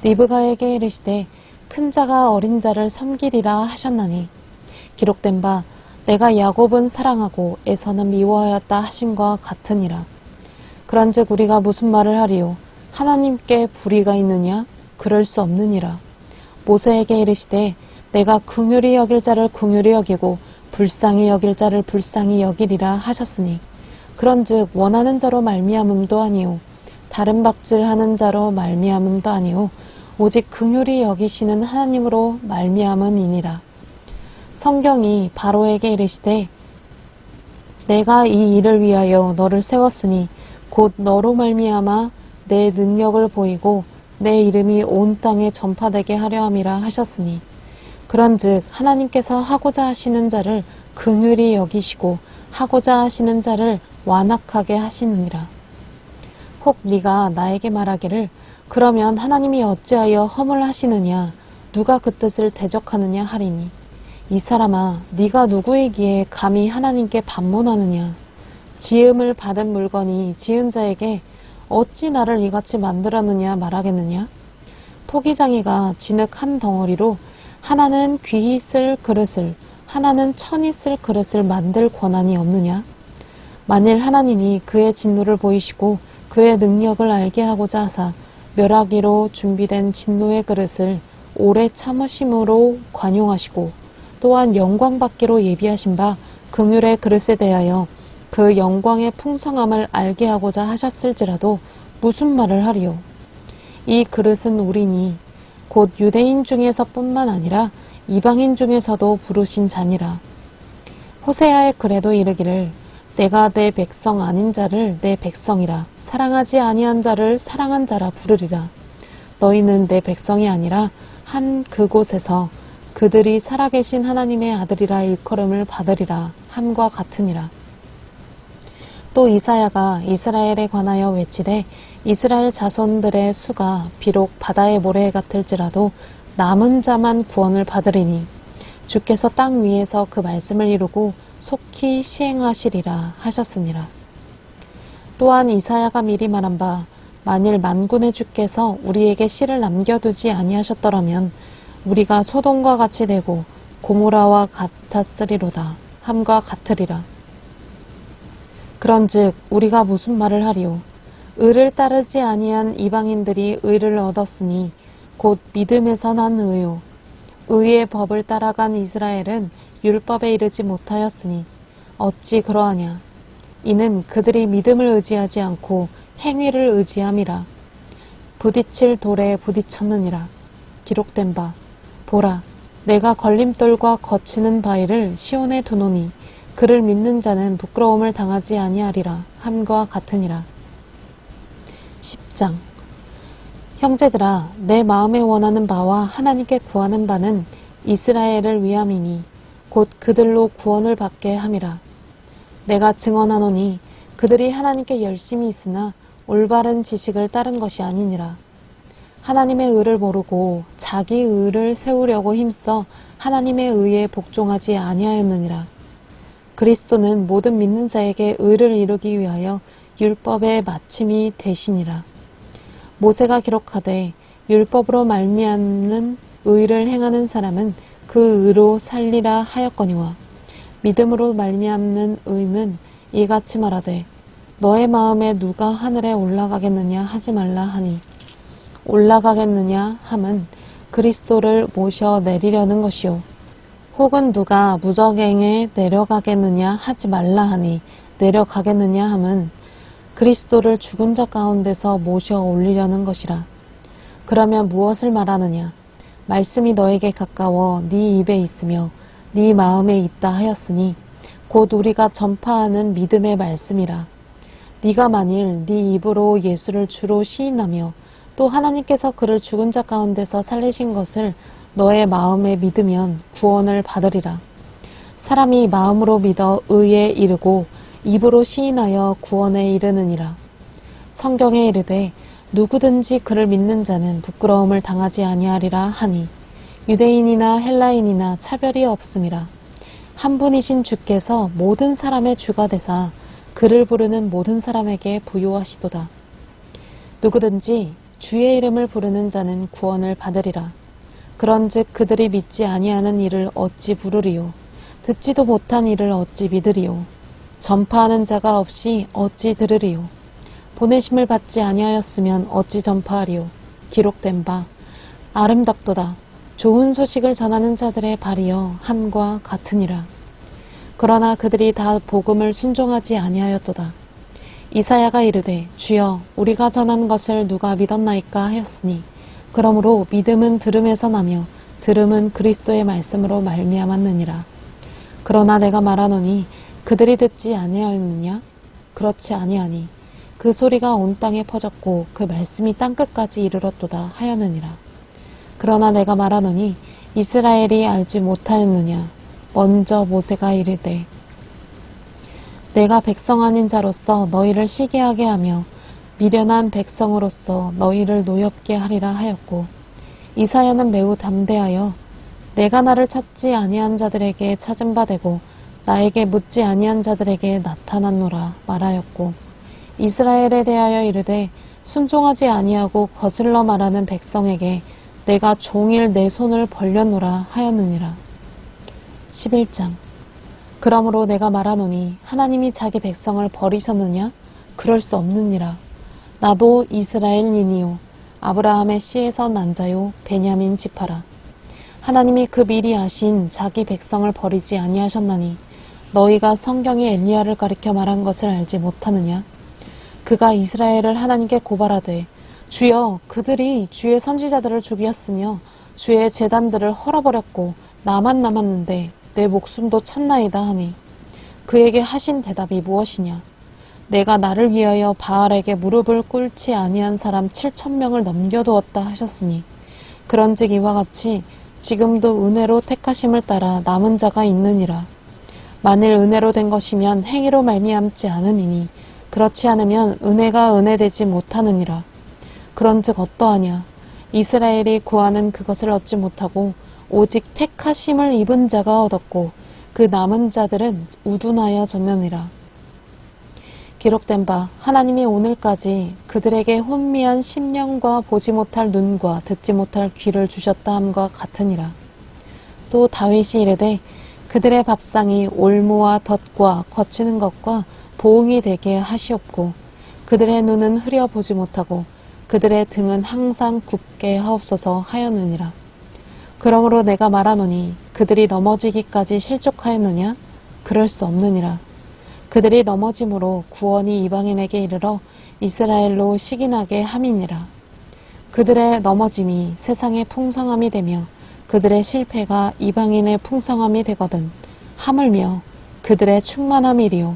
리브가에게 이르시되 큰 자가 어린 자를 섬기리라 하셨나니 기록된 바 내가 야곱은 사랑하고 에서는 미워하였다 하심과 같으니라. 그런즉 우리가 무슨 말을 하리요? 하나님께 불의가 있느냐? 그럴 수 없느니라. 모세에게 이르시되 내가 긍휼히 여길 자를 긍휼히 여기고 불쌍히 여길 자를 불쌍히 여기리라 하셨으니 그런즉 원하는 자로 말미암음도 아니요 다른 박질하는 자로 말미암음도 아니요 오직 긍휼히 여기시는 하나님으로 말미암음이니라. 성경이 바로에게 이르시되 내가 이 일을 위하여 너를 세웠으니 곧 너로 말미암아 내 능력을 보이고 내 이름이 온 땅에 전파되게 하려 함이라 하셨으니 그런즉 하나님께서 하고자 하시는 자를 긍휼히 여기시고 하고자 하시는 자를 완악하게 하시느니라. 혹 네가 나에게 말하기를 그러면 하나님이 어찌하여 허물 하시느냐 누가 그 뜻을 대적하느냐 하리니 이 사람아 네가 누구이기에 감히 하나님께 반문하느냐. 지음을 받은 물건이 지은 자에게 어찌 나를 이같이 만들었느냐 말하겠느냐. 토기장이가 진흙 한 덩어리로 하나는 귀히 쓸 그릇을 하나는 천히 쓸 그릇을 만들 권한이 없느냐. 만일 하나님이 그의 진노를 보이시고 그의 능력을 알게 하고자 하사 멸하기로 준비된 진노의 그릇을 오래 참으심으로 관용하시고 또한 영광 받기로 예비하신 바 긍휼의 그릇에 대하여 그 영광의 풍성함을 알게 하고자 하셨을지라도 무슨 말을 하리요. 이 그릇은 우리니 곧 유대인 중에서뿐만 아니라 이방인 중에서도 부르신 자니라. 호세아의 글에도 이르기를 내가 내 백성 아닌 자를 내 백성이라 사랑하지 아니한 자를 사랑한 자라 부르리라. 너희는 내 백성이 아니라 한 그곳에서 그들이 살아계신 하나님의 아들이라 일컬음을 받으리라 함과 같으니라. 또 이사야가 이스라엘에 관하여 외치되 이스라엘 자손들의 수가 비록 바다의 모래 같을지라도 남은 자만 구원을 받으리니 주께서 땅 위에서 그 말씀을 이루고 속히 시행하시리라 하셨으니라. 또한 이사야가 미리 말한 바 만일 만군의 주께서 우리에게 씨를 남겨두지 아니하셨더라면 우리가 소돔과 같이 되고 고모라와 같았으리로다 함과 같으리라. 그런즉 우리가 무슨 말을 하리요. 의를 따르지 아니한 이방인들이 의를 얻었으니 곧 믿음에서 난 의요. 의의 법을 따라간 이스라엘은 율법에 이르지 못하였으니 어찌 그러하냐. 이는 그들이 믿음을 의지하지 않고 행위를 의지함이라. 부딪힐 돌에 부딪혔느니라. 기록된 바 보라 내가 걸림돌과 거치는 바위를 시온에 두노니 그를 믿는 자는 부끄러움을 당하지 아니하리라 함과 같으니라. 10장 형제들아 내 마음에 원하는 바와 하나님께 구하는 바는 이스라엘을 위함이니 곧 그들로 구원을 받게 함이라. 내가 증언하노니 그들이 하나님께 열심히 있으나 올바른 지식을 따른 것이 아니니라. 하나님의 의를 모르고 자기 의를 세우려고 힘써 하나님의 의에 복종하지 아니하였느니라. 그리스도는 모든 믿는 자에게 의를 이루기 위하여 율법의 마침이 되시니라. 모세가 기록하되 율법으로 말미암는 의를 행하는 사람은 그 의로 살리라 하였거니와 믿음으로 말미암는 의는 이같이 말하되 너의 마음에 누가 하늘에 올라가겠느냐 하지 말라 하니 올라가겠느냐 함은 그리스도를 모셔 내리려는 것이요 혹은 누가 무저갱에 내려가겠느냐 하지 말라 하니 내려가겠느냐 함은 그리스도를 죽은 자 가운데서 모셔 올리려는 것이라. 그러면 무엇을 말하느냐 말씀이 너에게 가까워 네 입에 있으며 네 마음에 있다 하였으니 곧 우리가 전파하는 믿음의 말씀이라. 네가 만일 네 입으로 예수를 주로 시인하며 또 하나님께서 그를 죽은 자 가운데서 살리신 것을 너의 마음에 믿으면 구원을 받으리라. 사람이 마음으로 믿어 의에 이르고 입으로 시인하여 구원에 이르느니라. 성경에 이르되 누구든지 그를 믿는 자는 부끄러움을 당하지 아니하리라 하니 유대인이나 헬라인이나 차별이 없음이라. 한 분이신 주께서 모든 사람의 주가 되사 그를 부르는 모든 사람에게 부요하시도다. 누구든지 주의 이름을 부르는 자는 구원을 받으리라. 그런즉 그들이 믿지 아니하는 일을 어찌 부르리요? 듣지도 못한 일을 어찌 믿으리요? 전파하는 자가 없이 어찌 들으리요? 보내심을 받지 아니하였으면 어찌 전파하리요? 기록된 바 아름답도다. 좋은 소식을 전하는 자들의 발이여 함과 같으니라. 그러나 그들이 다 복음을 순종하지 아니하였도다. 이사야가 이르되 주여 우리가 전한 것을 누가 믿었나이까 하였으니 그러므로 믿음은 들음에서 나며 들음은 그리스도의 말씀으로 말미암았느니라. 그러나 내가 말하노니 그들이 듣지 아니하였느냐? 그렇지 아니하니 그 소리가 온 땅에 퍼졌고 그 말씀이 땅끝까지 이르렀도다 하였느니라. 그러나 내가 말하노니 이스라엘이 알지 못하였느냐? 먼저 모세가 이르되 내가 백성 아닌 자로서 너희를 시기하게 하며 미련한 백성으로서 너희를 노엽게 하리라 하였고, 이사야는 매우 담대하여 내가 나를 찾지 아니한 자들에게 찾은 바 되고 나에게 묻지 아니한 자들에게 나타났노라 말하였고, 이스라엘에 대하여 이르되 순종하지 아니하고 거슬러 말하는 백성에게 내가 종일 내 손을 벌려노라 하였느니라. 11장. 그러므로 내가 말하노니 하나님이 자기 백성을 버리셨느냐? 그럴 수 없느니라. 나도 이스라엘인이요 아브라함의 씨에서 난 자요 베냐민 지파라. 하나님이 그 미리 아신 자기 백성을 버리지 아니하셨나니 너희가 성경에 엘리야를 가리켜 말한 것을 알지 못하느냐? 그가 이스라엘을 하나님께 고발하되 주여 그들이 주의 선지자들을 죽였으며 주의 제단들을 헐어버렸고 나만 남았는데 내 목숨도 찼나이다 하니 그에게 하신 대답이 무엇이냐? 내가 나를 위하여 바알에게 무릎을 꿇지 아니한 사람 7,000명을 넘겨두었다 하셨으니 그런즉 이와 같이 지금도 은혜로 택하심을 따라 남은 자가 있느니라. 만일 은혜로 된 것이면 행위로 말미암지 않음이니 그렇지 않으면 은혜가 은혜되지 못하느니라. 그런즉 어떠하냐? 이스라엘이 구하는 그것을 얻지 못하고 오직 택하심을 입은 자가 얻었고 그 남은 자들은 우둔하여 졌느니라. 기록된 바 하나님이 오늘까지 그들에게 혼미한 심령과 보지 못할 눈과 듣지 못할 귀를 주셨다 함과 같으니라. 또 다윗이 이르되 그들의 밥상이 올무와 덫과 거치는 것과 보응이 되게 하시옵고 그들의 눈은 흐려보지 못하고 그들의 등은 항상 굽게 하옵소서 하였느니라. 그러므로 내가 말하노니 그들이 넘어지기까지 실족하였느냐? 그럴 수 없느니라. 그들이 넘어짐으로 구원이 이방인에게 이르러 이스라엘로 식인하게 함이니라. 그들의 넘어짐이 세상의 풍성함이 되며 그들의 실패가 이방인의 풍성함이 되거든 하물며 그들의 충만함이리요.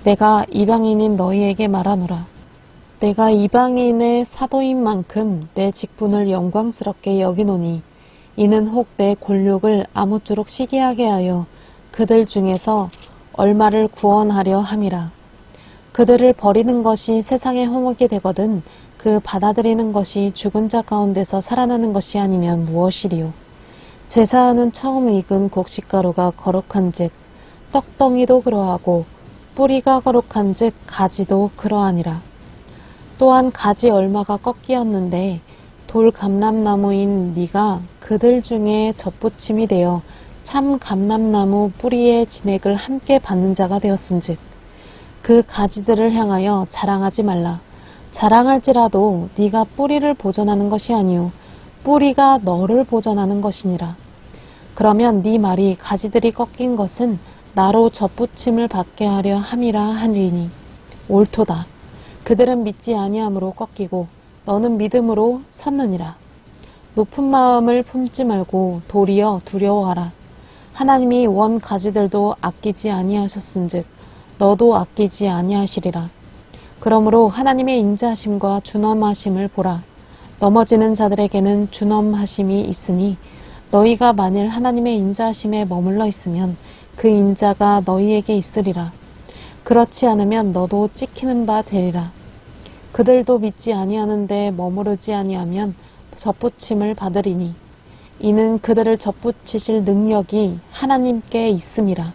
내가 이방인인 너희에게 말하노라. 내가 이방인의 사도인 만큼 내 직분을 영광스럽게 여기노니 이는 혹 내 골욕을 아무쪼록 시기하게 하여 그들 중에서 얼마를 구원하려 함이라. 그들을 버리는 것이 세상의 허목이 되거든 그 받아들이는 것이 죽은 자 가운데서 살아나는 것이 아니면 무엇이리요. 제사하는 처음 익은 곡식가루가 거룩한즉 떡덩이도 그러하고 뿌리가 거룩한즉 가지도 그러하니라. 또한 가지 얼마가 꺾이었는데 돌 감람나무인 네가 그들 중에 젖붙임이 되어 참 감람나무 뿌리의 진액을 함께 받는 자가 되었은즉 그 가지들을 향하여 자랑하지 말라. 자랑할지라도 네가 뿌리를 보존하는 것이 아니요 뿌리가 너를 보존하는 것이니라. 그러면 네 말이 가지들이 꺾인 것은 나로 젖붙임을 받게 하려 함이라 하리니 옳도다. 그들은 믿지 아니함으로 꺾이고 너는 믿음으로 섰느니라. 높은 마음을 품지 말고 도리어 두려워하라. 하나님이 원 가지들도 아끼지 아니하셨은즉 너도 아끼지 아니하시리라. 그러므로 하나님의 인자하심과 준엄하심을 보라. 넘어지는 자들에게는 준엄하심이 있으니 너희가 만일 하나님의 인자하심에 머물러 있으면 그 인자가 너희에게 있으리라. 그렇지 않으면 너도 찍히는 바 되리라. 그들도 믿지 아니하는데 머무르지 아니하면 접붙임을 받으리니 이는 그들을 접붙이실 능력이 하나님께 있음이라.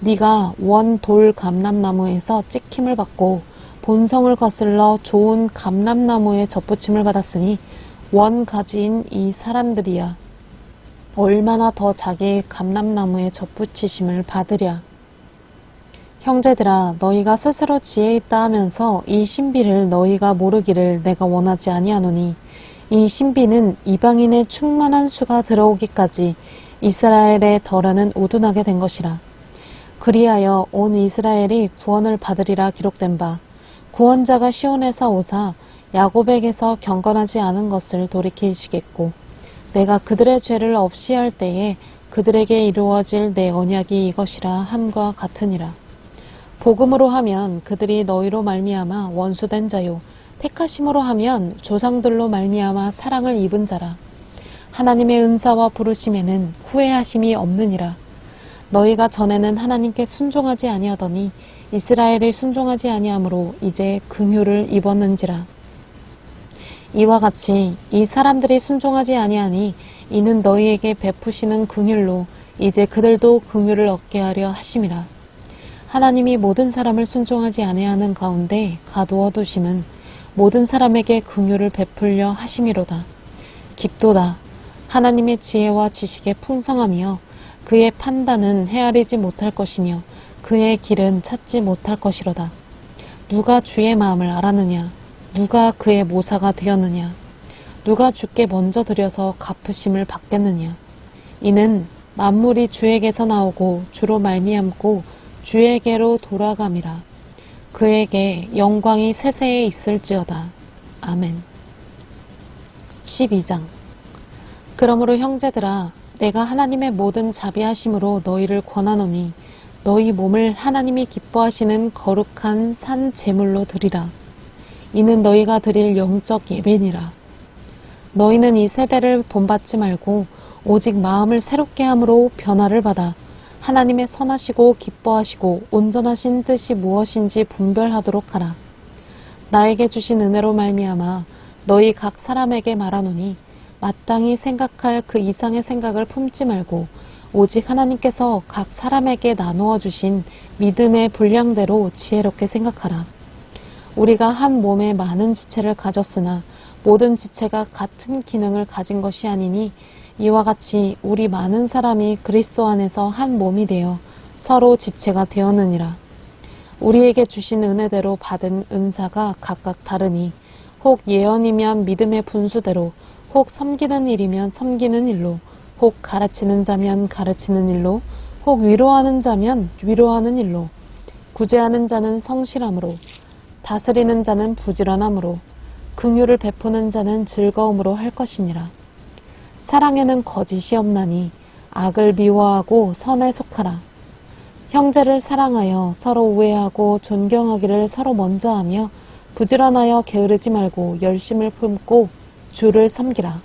네가 원 돌 감람나무에서 찍힘을 받고 본성을 거슬러 좋은 감람나무에 접붙임을 받았으니 원 가지인 이 사람들이야 얼마나 더 자기의 감람나무에 접붙이심을 받으랴. 형제들아, 너희가 스스로 지혜 있다 하면서 이 신비를 너희가 모르기를 내가 원하지 아니하노니 이 신비는 이방인의 충만한 수가 들어오기까지 이스라엘의 덜어는 우둔하게 된 것이라. 그리하여 온 이스라엘이 구원을 받으리라 기록된 바 구원자가 시온에서 오사 야곱에게서 경건하지 않은 것을 돌이키시겠고 내가 그들의 죄를 없이 할 때에 그들에게 이루어질 내 언약이 이것이라 함과 같으니라. 복음으로 하면 그들이 너희로 말미암아 원수된 자요 택하심으로 하면 조상들로 말미암아 사랑을 입은 자라. 하나님의 은사와 부르심에는 후회하심이 없느니라. 너희가 전에는 하나님께 순종하지 아니하더니 이스라엘이 순종하지 아니하므로 이제 긍휼을 입었는지라. 이와 같이 이 사람들이 순종하지 아니하니 이는 너희에게 베푸시는 긍휼로 이제 그들도 긍휼을 얻게 하려 하심이라. 하나님이 모든 사람을 순종하지 아니하는 가운데 가두어 두심은 모든 사람에게 긍휼을 베풀려 하심이로다. 깊도다. 하나님의 지혜와 지식의 풍성함이여 그의 판단은 헤아리지 못할 것이며 그의 길은 찾지 못할 것이로다. 누가 주의 마음을 알았느냐? 누가 그의 모사가 되었느냐? 누가 주께 먼저 드려서 갚으심을 받겠느냐? 이는 만물이 주에게서 나오고 주로 말미암고 주에게로 돌아감이라. 그에게 영광이 세세에 있을지어다. 아멘. 12장. 그러므로 형제들아, 내가 하나님의 모든 자비하심으로 너희를 권하노니 너희 몸을 하나님이 기뻐하시는 거룩한 산 제물로 드리라. 이는 너희가 드릴 영적 예배니라. 너희는 이 세대를 본받지 말고 오직 마음을 새롭게 함으로 변화를 받아 하나님의 선하시고 기뻐하시고 온전하신 뜻이 무엇인지 분별하도록 하라. 나에게 주신 은혜로 말미암아 너희 각 사람에게 말하노니 마땅히 생각할 그 이상의 생각을 품지 말고 오직 하나님께서 각 사람에게 나누어 주신 믿음의 분량대로 지혜롭게 생각하라. 우리가 한 몸에 많은 지체를 가졌으나 모든 지체가 같은 기능을 가진 것이 아니니 이와 같이 우리 많은 사람이 그리스도 안에서 한 몸이 되어 서로 지체가 되었느니라. 우리에게 주신 은혜대로 받은 은사가 각각 다르니 혹 예언이면 믿음의 분수대로 혹 섬기는 일이면 섬기는 일로 혹 가르치는 자면 가르치는 일로 혹 위로하는 자면 위로하는 일로 구제하는 자는 성실함으로 다스리는 자는 부지런함으로 긍휼을 베푸는 자는 즐거움으로 할 것이니라. 사랑에는 거짓이 없나니 악을 미워하고 선에 속하라. 형제를 사랑하여 서로 우애하고 존경하기를 서로 먼저 하며 부지런하여 게으르지 말고 열심을 품고 주를 섬기라.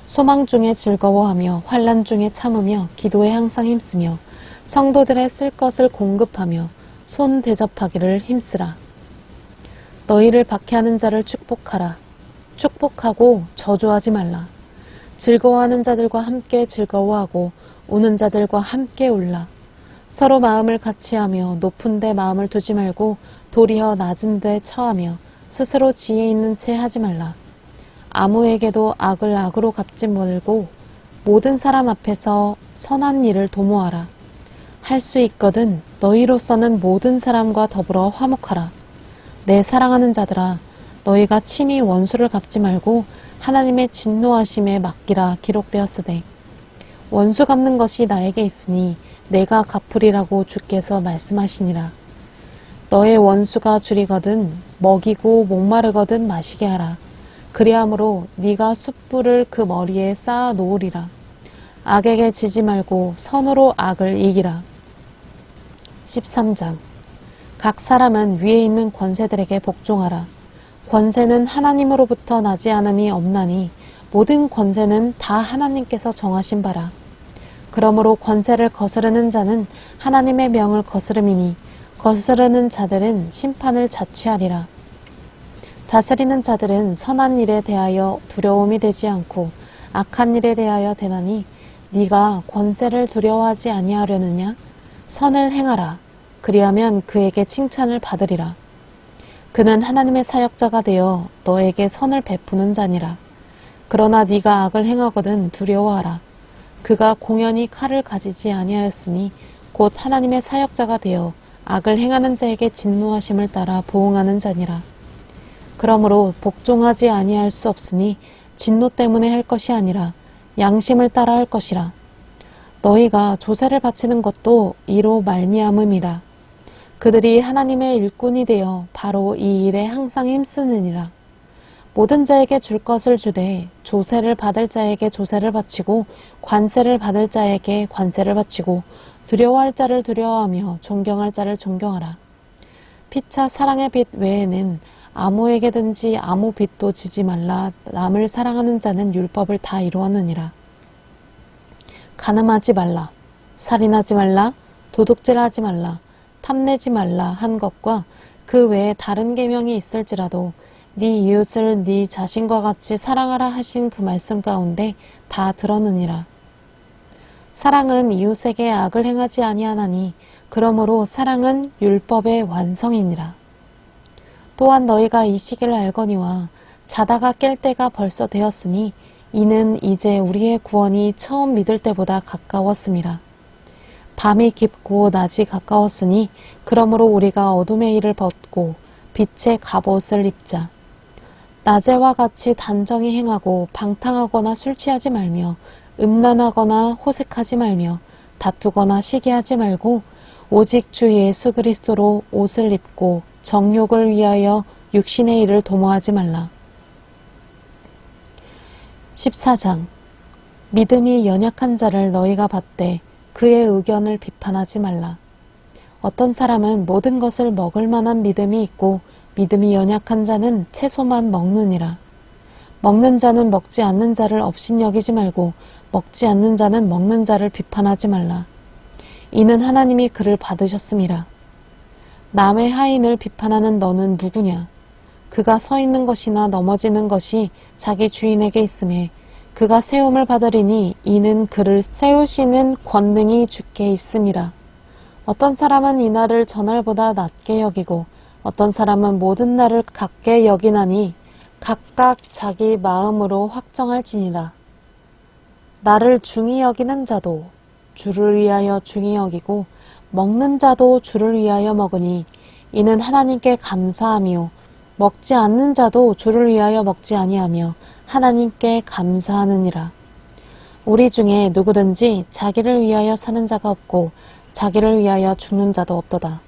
소망 중에 즐거워하며 환난 중에 참으며 기도에 항상 힘쓰며 성도들의 쓸 것을 공급하며 손 대접하기를 힘쓰라. 너희를 박해하는 자를 축복하라. 축복하고 저주하지 말라. 즐거워하는 자들과 함께 즐거워하고 우는 자들과 함께 울라. 서로 마음을 같이하며 높은 데 마음을 두지 말고 도리어 낮은 데 처하며 스스로 지혜 있는 채 하지 말라. 아무에게도 악을 악으로 갚지 말고 모든 사람 앞에서 선한 일을 도모하라. 할 수 있거든 너희로서는 모든 사람과 더불어 화목하라. 내 사랑하는 자들아, 너희가 친히 원수를 갚지 말고 하나님의 진노하심에 맡기라 기록되었으되 원수 갚는 것이 나에게 있으니 내가 갚으리라고 주께서 말씀하시니라. 너의 원수가 줄이거든 먹이고 목마르거든 마시게 하라. 그리함으로 네가 숯불을 그 머리에 쌓아 놓으리라. 악에게 지지 말고 선으로 악을 이기라. 13장. 각 사람은 위에 있는 권세들에게 복종하라. 권세는 하나님으로부터 나지 않음이 없나니 모든 권세는 다 하나님께서 정하신 바라. 그러므로 권세를 거스르는 자는 하나님의 명을 거스름이니 거스르는 자들은 심판을 자취하리라. 다스리는 자들은 선한 일에 대하여 두려움이 되지 않고 악한 일에 대하여 되나니 네가 권세를 두려워하지 아니하려느냐? 선을 행하라. 그리하면 그에게 칭찬을 받으리라. 그는 하나님의 사역자가 되어 너에게 선을 베푸는 자니라. 그러나 네가 악을 행하거든 두려워하라. 그가 공연히 칼을 가지지 아니하였으니 곧 하나님의 사역자가 되어 악을 행하는 자에게 진노하심을 따라 보응하는 자니라. 그러므로 복종하지 아니할 수 없으니 진노 때문에 할 것이 아니라 양심을 따라 할 것이라. 너희가 조세를 바치는 것도 이로 말미암음이라. 그들이 하나님의 일꾼이 되어 바로 이 일에 항상 힘쓰느니라. 모든 자에게 줄 것을 주되 조세를 받을 자에게 조세를 바치고 관세를 받을 자에게 관세를 바치고 두려워할 자를 두려워하며 존경할 자를 존경하라. 피차 사랑의 빚 외에는 아무에게든지 아무 빚도 지지 말라. 남을 사랑하는 자는 율법을 다 이루었느니라. 간음하지 말라. 살인하지 말라. 도둑질하지 말라. 탐내지 말라 한 것과 그 외에 다른 계명이 있을지라도 네 이웃을 네 자신과 같이 사랑하라 하신 그 말씀 가운데 다 들었느니라. 사랑은 이웃에게 악을 행하지 아니하나니 그러므로 사랑은 율법의 완성이니라. 또한 너희가 이 시기를 알거니와 자다가 깰 때가 벌써 되었으니 이는 이제 우리의 구원이 처음 믿을 때보다 가까웠음이라. 밤이 깊고 낮이 가까웠으니 그러므로 우리가 어둠의 일을 벗고 빛의 갑옷을 입자. 낮에와 같이 단정히 행하고 방탕하거나 술 취하지 말며 음란하거나 호색하지 말며 다투거나 시기하지 말고 오직 주 예수 그리스도로 옷을 입고 정욕을 위하여 육신의 일을 도모하지 말라. 14장. 믿음이 연약한 자를 너희가 받되 그의 의견을 비판하지 말라. 어떤 사람은 모든 것을 먹을 만한 믿음이 있고 믿음이 연약한 자는 채소만 먹느니라. 먹는 자는 먹지 않는 자를 업신여기지 말고 먹지 않는 자는 먹는 자를 비판하지 말라. 이는 하나님이 그를 받으셨음이라. 남의 하인을 비판하는 너는 누구냐? 그가 서 있는 것이나 넘어지는 것이 자기 주인에게 있음에 그가 세움을 받으리니 이는 그를 세우시는 권능이 주께 있음이라. 어떤 사람은 이 날을 전날보다 낮게 여기고 어떤 사람은 모든 날을 같게 여기나니 각각 자기 마음으로 확정할지니라. 나를 중히 여기는 자도 주를 위하여 중히 여기고 먹는 자도 주를 위하여 먹으니 이는 하나님께 감사함이요 먹지 않는 자도 주를 위하여 먹지 아니하며 하나님께 감사하느니라. 우리 중에 누구든지 자기를 위하여 사는 자가 없고 자기를 위하여 죽는 자도 없도다.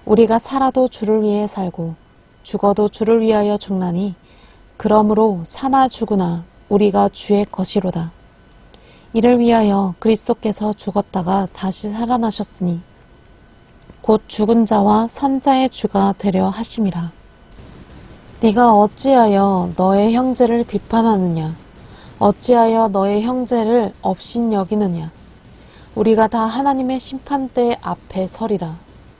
우리가 살아도 주를 위해 살고 죽어도 주를 위하여 죽나니 그러므로 사나 죽으나 우리가 주의 것이로다. 이를 위하여 그리스도께서 죽었다가 다시 살아나셨으니 곧 죽은 자와 산 자의 주가 되려 하심이라. 네가 어찌하여 너의 형제를 비판하느냐? 어찌하여 너의 형제를 업신여기느냐? 우리가 다 하나님의 심판대 앞에 서리라.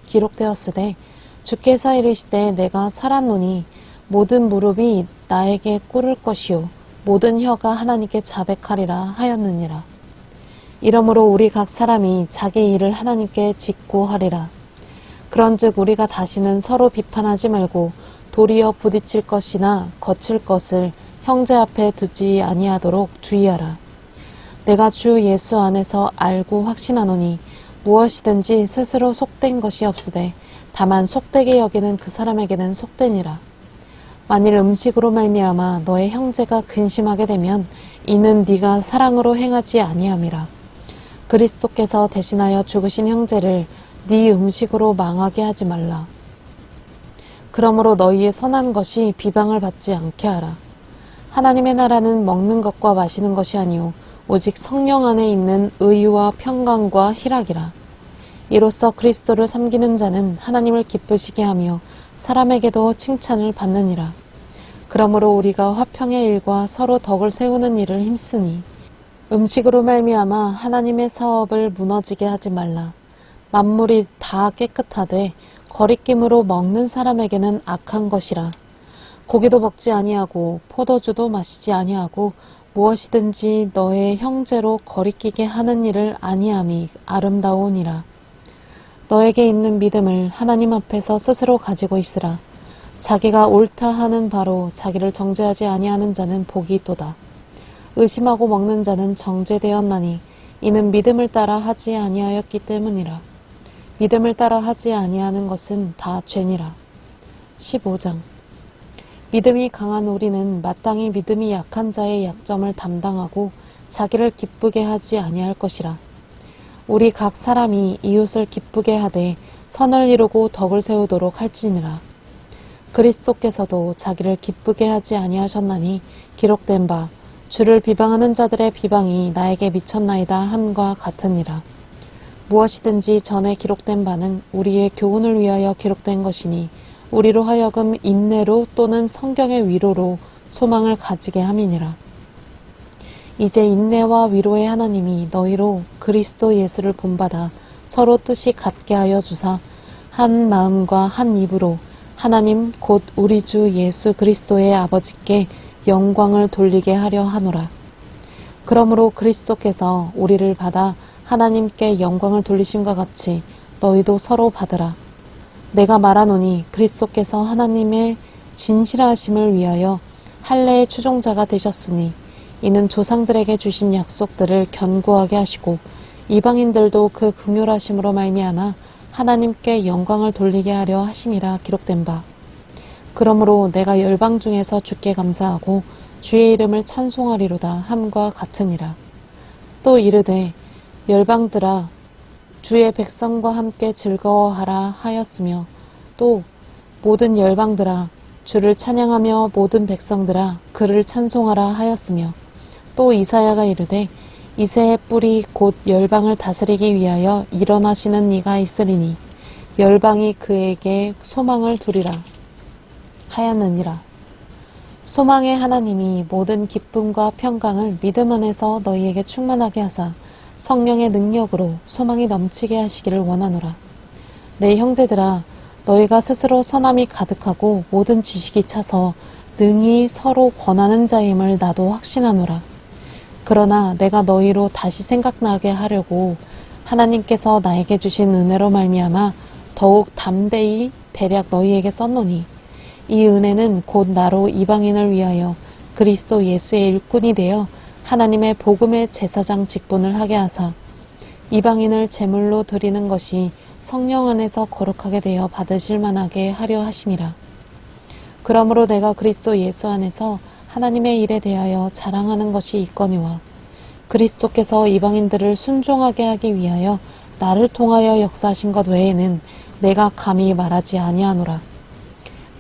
기록되었으되 주께서 이르시되 내가 살았노니 모든 무릎이 나에게 꿇을 것이요 모든 혀가 하나님께 자백하리라 하였느니라. 이러므로 우리 각 사람이 자기 일을 하나님께 짓고 하리라. 그런즉 우리가 다시는 서로 비판하지 말고 도리어 부딪힐 것이나 거칠 것을 형제 앞에 두지 아니하도록 주의하라. 내가 주 예수 안에서 알고 확신하노니 무엇이든지 스스로 속된 것이 없으되 다만 속되게 여기는 그 사람에게는 속되니라. 만일 음식으로 말미암아 너의 형제가 근심하게 되면 이는 네가 사랑으로 행하지 아니함이라. 그리스도께서 대신하여 죽으신 형제를 네 음식으로 망하게 하지 말라. 그러므로 너희의 선한 것이 비방을 받지 않게 하라. 하나님의 나라는 먹는 것과 마시는 것이 아니요 오직 성령 안에 있는 의와 평강과 희락이라. 이로써 그리스도를 섬기는 자는 하나님을 기쁘시게 하며 사람에게도 칭찬을 받느니라. 그러므로 우리가 화평의 일과 서로 덕을 세우는 일을 힘쓰니 음식으로 말미암아 하나님의 사업을 무너지게 하지 말라. 만물이 다 깨끗하되 거리낌으로 먹는 사람에게는 악한 것이라. 고기도 먹지 아니하고 포도주도 마시지 아니하고 무엇이든지 너의 형제로 거리끼게 하는 일을 아니함이 아름다우니라. 너에게 있는 믿음을 하나님 앞에서 스스로 가지고 있으라. 자기가 옳다 하는 바로 자기를 정죄하지 아니하는 자는 복이 있도다. 의심하고 먹는 자는 정죄되었나니 이는 믿음을 따라 하지 아니하였기 때문이라. 믿음을 따라 하지 아니하는 것은 다 죄니라. 15장. 믿음이 강한 우리는 마땅히 믿음이 약한 자의 약점을 담당하고 자기를 기쁘게 하지 아니할 것이라. 우리 각 사람이 이웃을 기쁘게 하되 선을 이루고 덕을 세우도록 할지니라. 그리스도께서도 자기를 기쁘게 하지 아니하셨나니 기록된 바 주를 비방하는 자들의 비방이 나에게 미쳤나이다 함과 같으니라. 무엇이든지 전에 기록된 바는 우리의 교훈을 위하여 기록된 것이니 우리로 하여금 인내로 또는 성경의 위로로 소망을 가지게 함이니라. 이제 인내와 위로의 하나님이 너희로 그리스도 예수를 본받아 서로 뜻이 같게 하여 주사 한 마음과 한 입으로 하나님 곧 우리 주 예수 그리스도의 아버지께 영광을 돌리게 하려 하노라. 그러므로 그리스도께서 우리를 받아 하나님께 영광을 돌리심과 같이 너희도 서로 받으라. 내가 말하노니 그리스도께서 하나님의 진실하심을 위하여 할례의 추종자가 되셨으니 이는 조상들에게 주신 약속들을 견고하게 하시고 이방인들도 그 긍휼하심으로 말미암아 하나님께 영광을 돌리게 하려 하심이라 기록된 바. 그러므로 내가 열방 중에서 주께 감사하고 주의 이름을 찬송하리로다 함과 같으니라. 또 이르되 열방들아 주의 백성과 함께 즐거워하라 하였으며 또 모든 열방들아 주를 찬양하며 모든 백성들아 그를 찬송하라 하였으며 또 이사야가 이르되 이새의 뿔이 곧 열방을 다스리기 위하여 일어나시는 이가 있으리니 열방이 그에게 소망을 두리라 하였느니라. 소망의 하나님이 모든 기쁨과 평강을 믿음 안에서 너희에게 충만하게 하사 성령의 능력으로 소망이 넘치게 하시기를 원하노라. 내 형제들아 너희가 스스로 선함이 가득하고 모든 지식이 차서 능히 서로 권하는 자임을 나도 확신하노라. 그러나 내가 너희로 다시 생각나게 하려고 하나님께서 나에게 주신 은혜로 말미암아 더욱 담대히 대략 너희에게 썼노니 이 은혜는 곧 나로 이방인을 위하여 그리스도 예수의 일꾼이 되어 하나님의 복음의 제사장 직분을 하게 하사 이방인을 제물로 드리는 것이 성령 안에서 거룩하게 되어 받으실 만하게 하려 하심이라. 그러므로 내가 그리스도 예수 안에서 하나님의 일에 대하여 자랑하는 것이 있거니와 그리스도께서 이방인들을 순종하게 하기 위하여 나를 통하여 역사하신 것 외에는 내가 감히 말하지 아니하노라.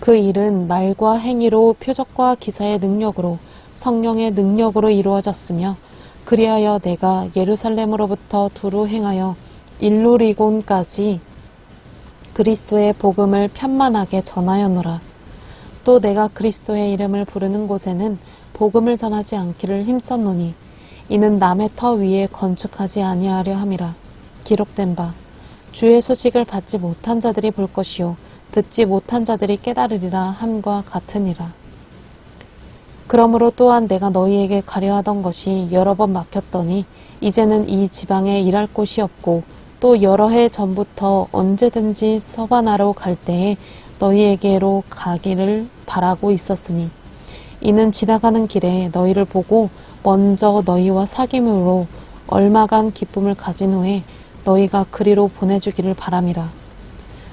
그 일은 말과 행위로 표적과 기사의 능력으로 성령의 능력으로 이루어졌으며 그리하여 내가 예루살렘으로부터 두루 행하여 일루리곤까지 그리스도의 복음을 편만하게 전하였노라. 또 내가 그리스도의 이름을 부르는 곳에는 복음을 전하지 않기를 힘썼노니 이는 남의 터 위에 건축하지 아니하려 함이라. 기록된 바 주의 소식을 받지 못한 자들이 볼 것이요 듣지 못한 자들이 깨달으리라 함과 같으니라. 그러므로 또한 내가 너희에게 가려하던 것이 여러 번 막혔더니 이제는 이 지방에 일할 곳이 없고 또 여러 해 전부터 언제든지 서바나로 갈 때에 너희에게로 가기를 바라고 있었으니 이는 지나가는 길에 너희를 보고 먼저 너희와 사귐으로 얼마간 기쁨을 가진 후에 너희가 그리로 보내주기를 바람이라.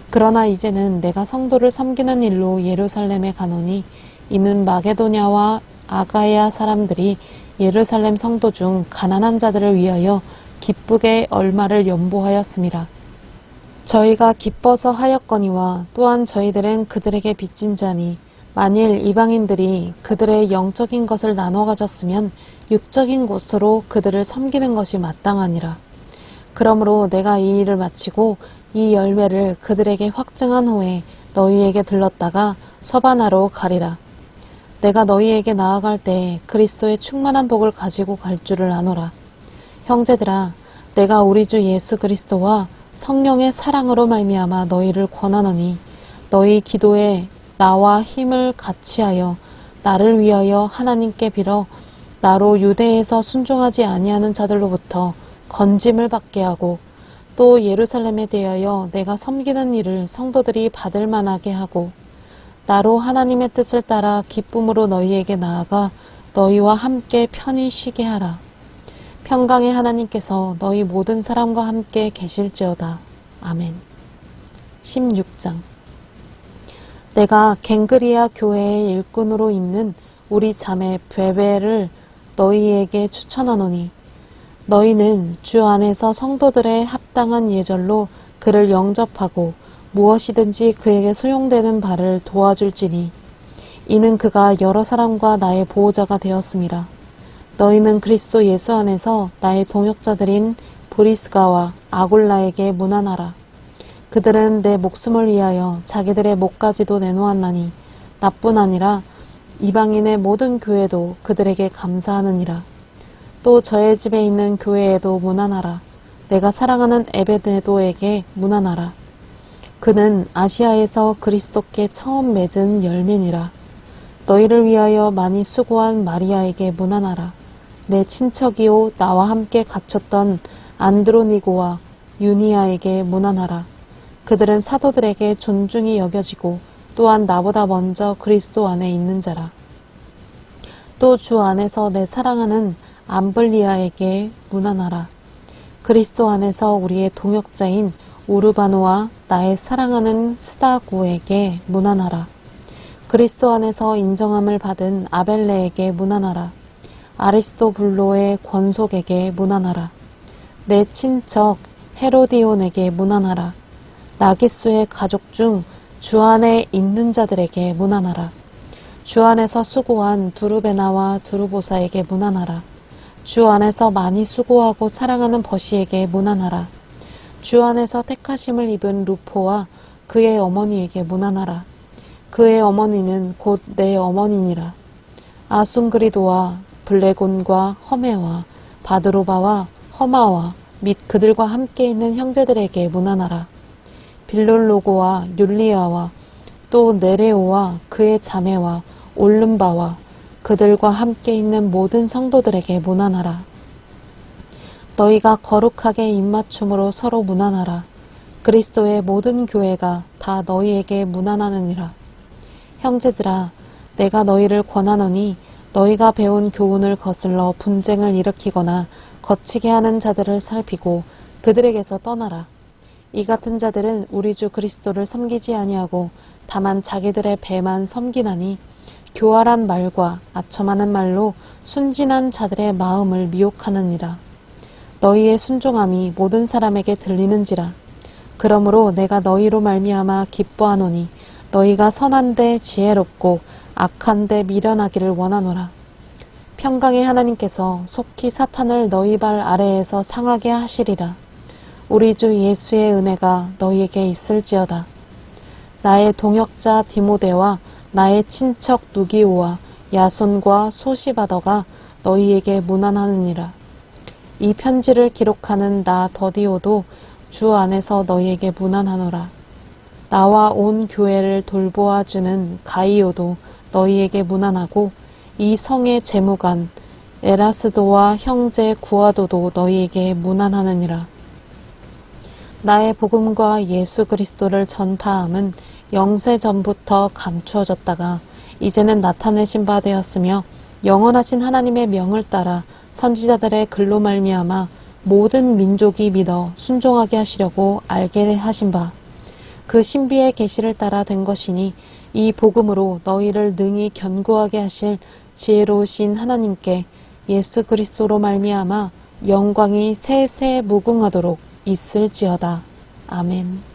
그러나 이제는 내가 성도를 섬기는 일로 예루살렘에 가노니 이는 마게도냐와 아가야 사람들이 예루살렘 성도 중 가난한 자들을 위하여 기쁘게 얼마를 연보하였음이라. 저희가 기뻐서 하였거니와 또한 저희들은 그들에게 빚진 자니 만일 이방인들이 그들의 영적인 것을 나눠 가졌으면 육적인 것으로 그들을 섬기는 것이 마땅하니라. 그러므로 내가 이 일을 마치고 이 열매를 그들에게 확증한 후에 너희에게 들렀다가 서바나로 가리라. 내가 너희에게 나아갈 때 그리스도의 충만한 복을 가지고 갈 줄을 아노라. 형제들아, 내가 우리 주 예수 그리스도와 성령의 사랑으로 말미암아 너희를 권하노니 너희 기도에 나와 힘을 같이하여 나를 위하여 하나님께 빌어 나로 유대에서 순종하지 아니하는 자들로부터 건짐을 받게 하고 또 예루살렘에 대하여 내가 섬기는 일을 성도들이 받을 만하게 하고 나로 하나님의 뜻을 따라 기쁨으로 너희에게 나아가 너희와 함께 편히 쉬게 하라. 평강의 하나님께서 너희 모든 사람과 함께 계실지어다. 아멘. 16장. 내가 갱그리아 교회의 일꾼으로 있는 우리 자매 베베를 너희에게 추천하노니 너희는 주 안에서 성도들의 합당한 예절로 그를 영접하고 무엇이든지 그에게 소용되는 바를 도와줄지니 이는 그가 여러 사람과 나의 보호자가 되었음이라. 너희는 그리스도 예수 안에서 나의 동역자들인 브리스가와 아굴라에게 문안하라. 그들은 내 목숨을 위하여 자기들의 목까지도 내놓았나니 나뿐 아니라 이방인의 모든 교회도 그들에게 감사하느니라. 또 저의 집에 있는 교회에도 문안하라. 내가 사랑하는 에베네도에게 문안하라. 그는 아시아에서 그리스도께 처음 맺은 열매니라. 너희를 위하여 많이 수고한 마리아에게 문안하라. 내 친척이요 나와 함께 갇혔던 안드로니고와 유니아에게 문안하라. 그들은 사도들에게 존중이 여겨지고 또한 나보다 먼저 그리스도 안에 있는 자라. 또 주 안에서 내 사랑하는 암블리아에게 문안하라. 그리스도 안에서 우리의 동역자인 우르바노와 나의 사랑하는 스다구에게 문안하라. 그리스도 안에서 인정함을 받은 아벨레에게 문안하라. 아리스토블로의 권속에게 문안하라. 내 친척 헤로디온에게 문안하라. 나기수의 가족 중 주 안에 있는 자들에게 문안하라. 주 안에서 수고한 두루베나와 두루보사에게 문안하라. 주 안에서 많이 수고하고 사랑하는 버시에게 문안하라. 주 안에서 택하심을 입은 루포와 그의 어머니에게 문안하라. 그의 어머니는 곧 내 어머니니라. 아순그리도와 블레곤과 허메와 바드로바와 허마와 및 그들과 함께 있는 형제들에게 문안하라. 빌롤로고와 율리아와 또 네레오와 그의 자매와 올름바와 그들과 함께 있는 모든 성도들에게 문안하라. 너희가 거룩하게 입맞춤으로 서로 문안하라. 그리스도의 모든 교회가 다 너희에게 문안하느니라. 형제들아, 내가 너희를 권하노니 너희가 배운 교훈을 거슬러 분쟁을 일으키거나 거치게 하는 자들을 살피고 그들에게서 떠나라. 이 같은 자들은 우리 주 그리스도를 섬기지 아니하고 다만 자기들의 배만 섬기나니 교활한 말과 아첨하는 말로 순진한 자들의 마음을 미혹하느니라. 너희의 순종함이 모든 사람에게 들리는지라. 그러므로 내가 너희로 말미암아 기뻐하노니 너희가 선한데 지혜롭고 악한데 미련하기를 원하노라. 평강의 하나님께서 속히 사탄을 너희 발 아래에서 상하게 하시리라. 우리 주 예수의 은혜가 너희에게 있을지어다. 나의 동역자 디모데와 나의 친척 누기오와 야손과 소시바더가 너희에게 문안하느니라. 이 편지를 기록하는 나 더디오도 주 안에서 너희에게 문안하노라. 나와 온 교회를 돌보아 주는 가이오도 너희에게 문안하고 이 성의 재무관 에라스도와 형제 구아도도 너희에게 문안하느니라. 나의 복음과 예수 그리스도를 전파함은 영세 전부터 감추어졌다가 이제는 나타내신 바 되었으며 영원하신 하나님의 명을 따라 선지자들의 글로 말미암아 모든 민족이 믿어 순종하게 하시려고 알게 하신 바 그 신비의 계시를 따라 된 것이니 이 복음으로 너희를 능히 견고하게 하실 지혜로우신 하나님께 예수 그리스도로 말미암아 영광이 세세 무궁하도록 있을지어다. 아멘.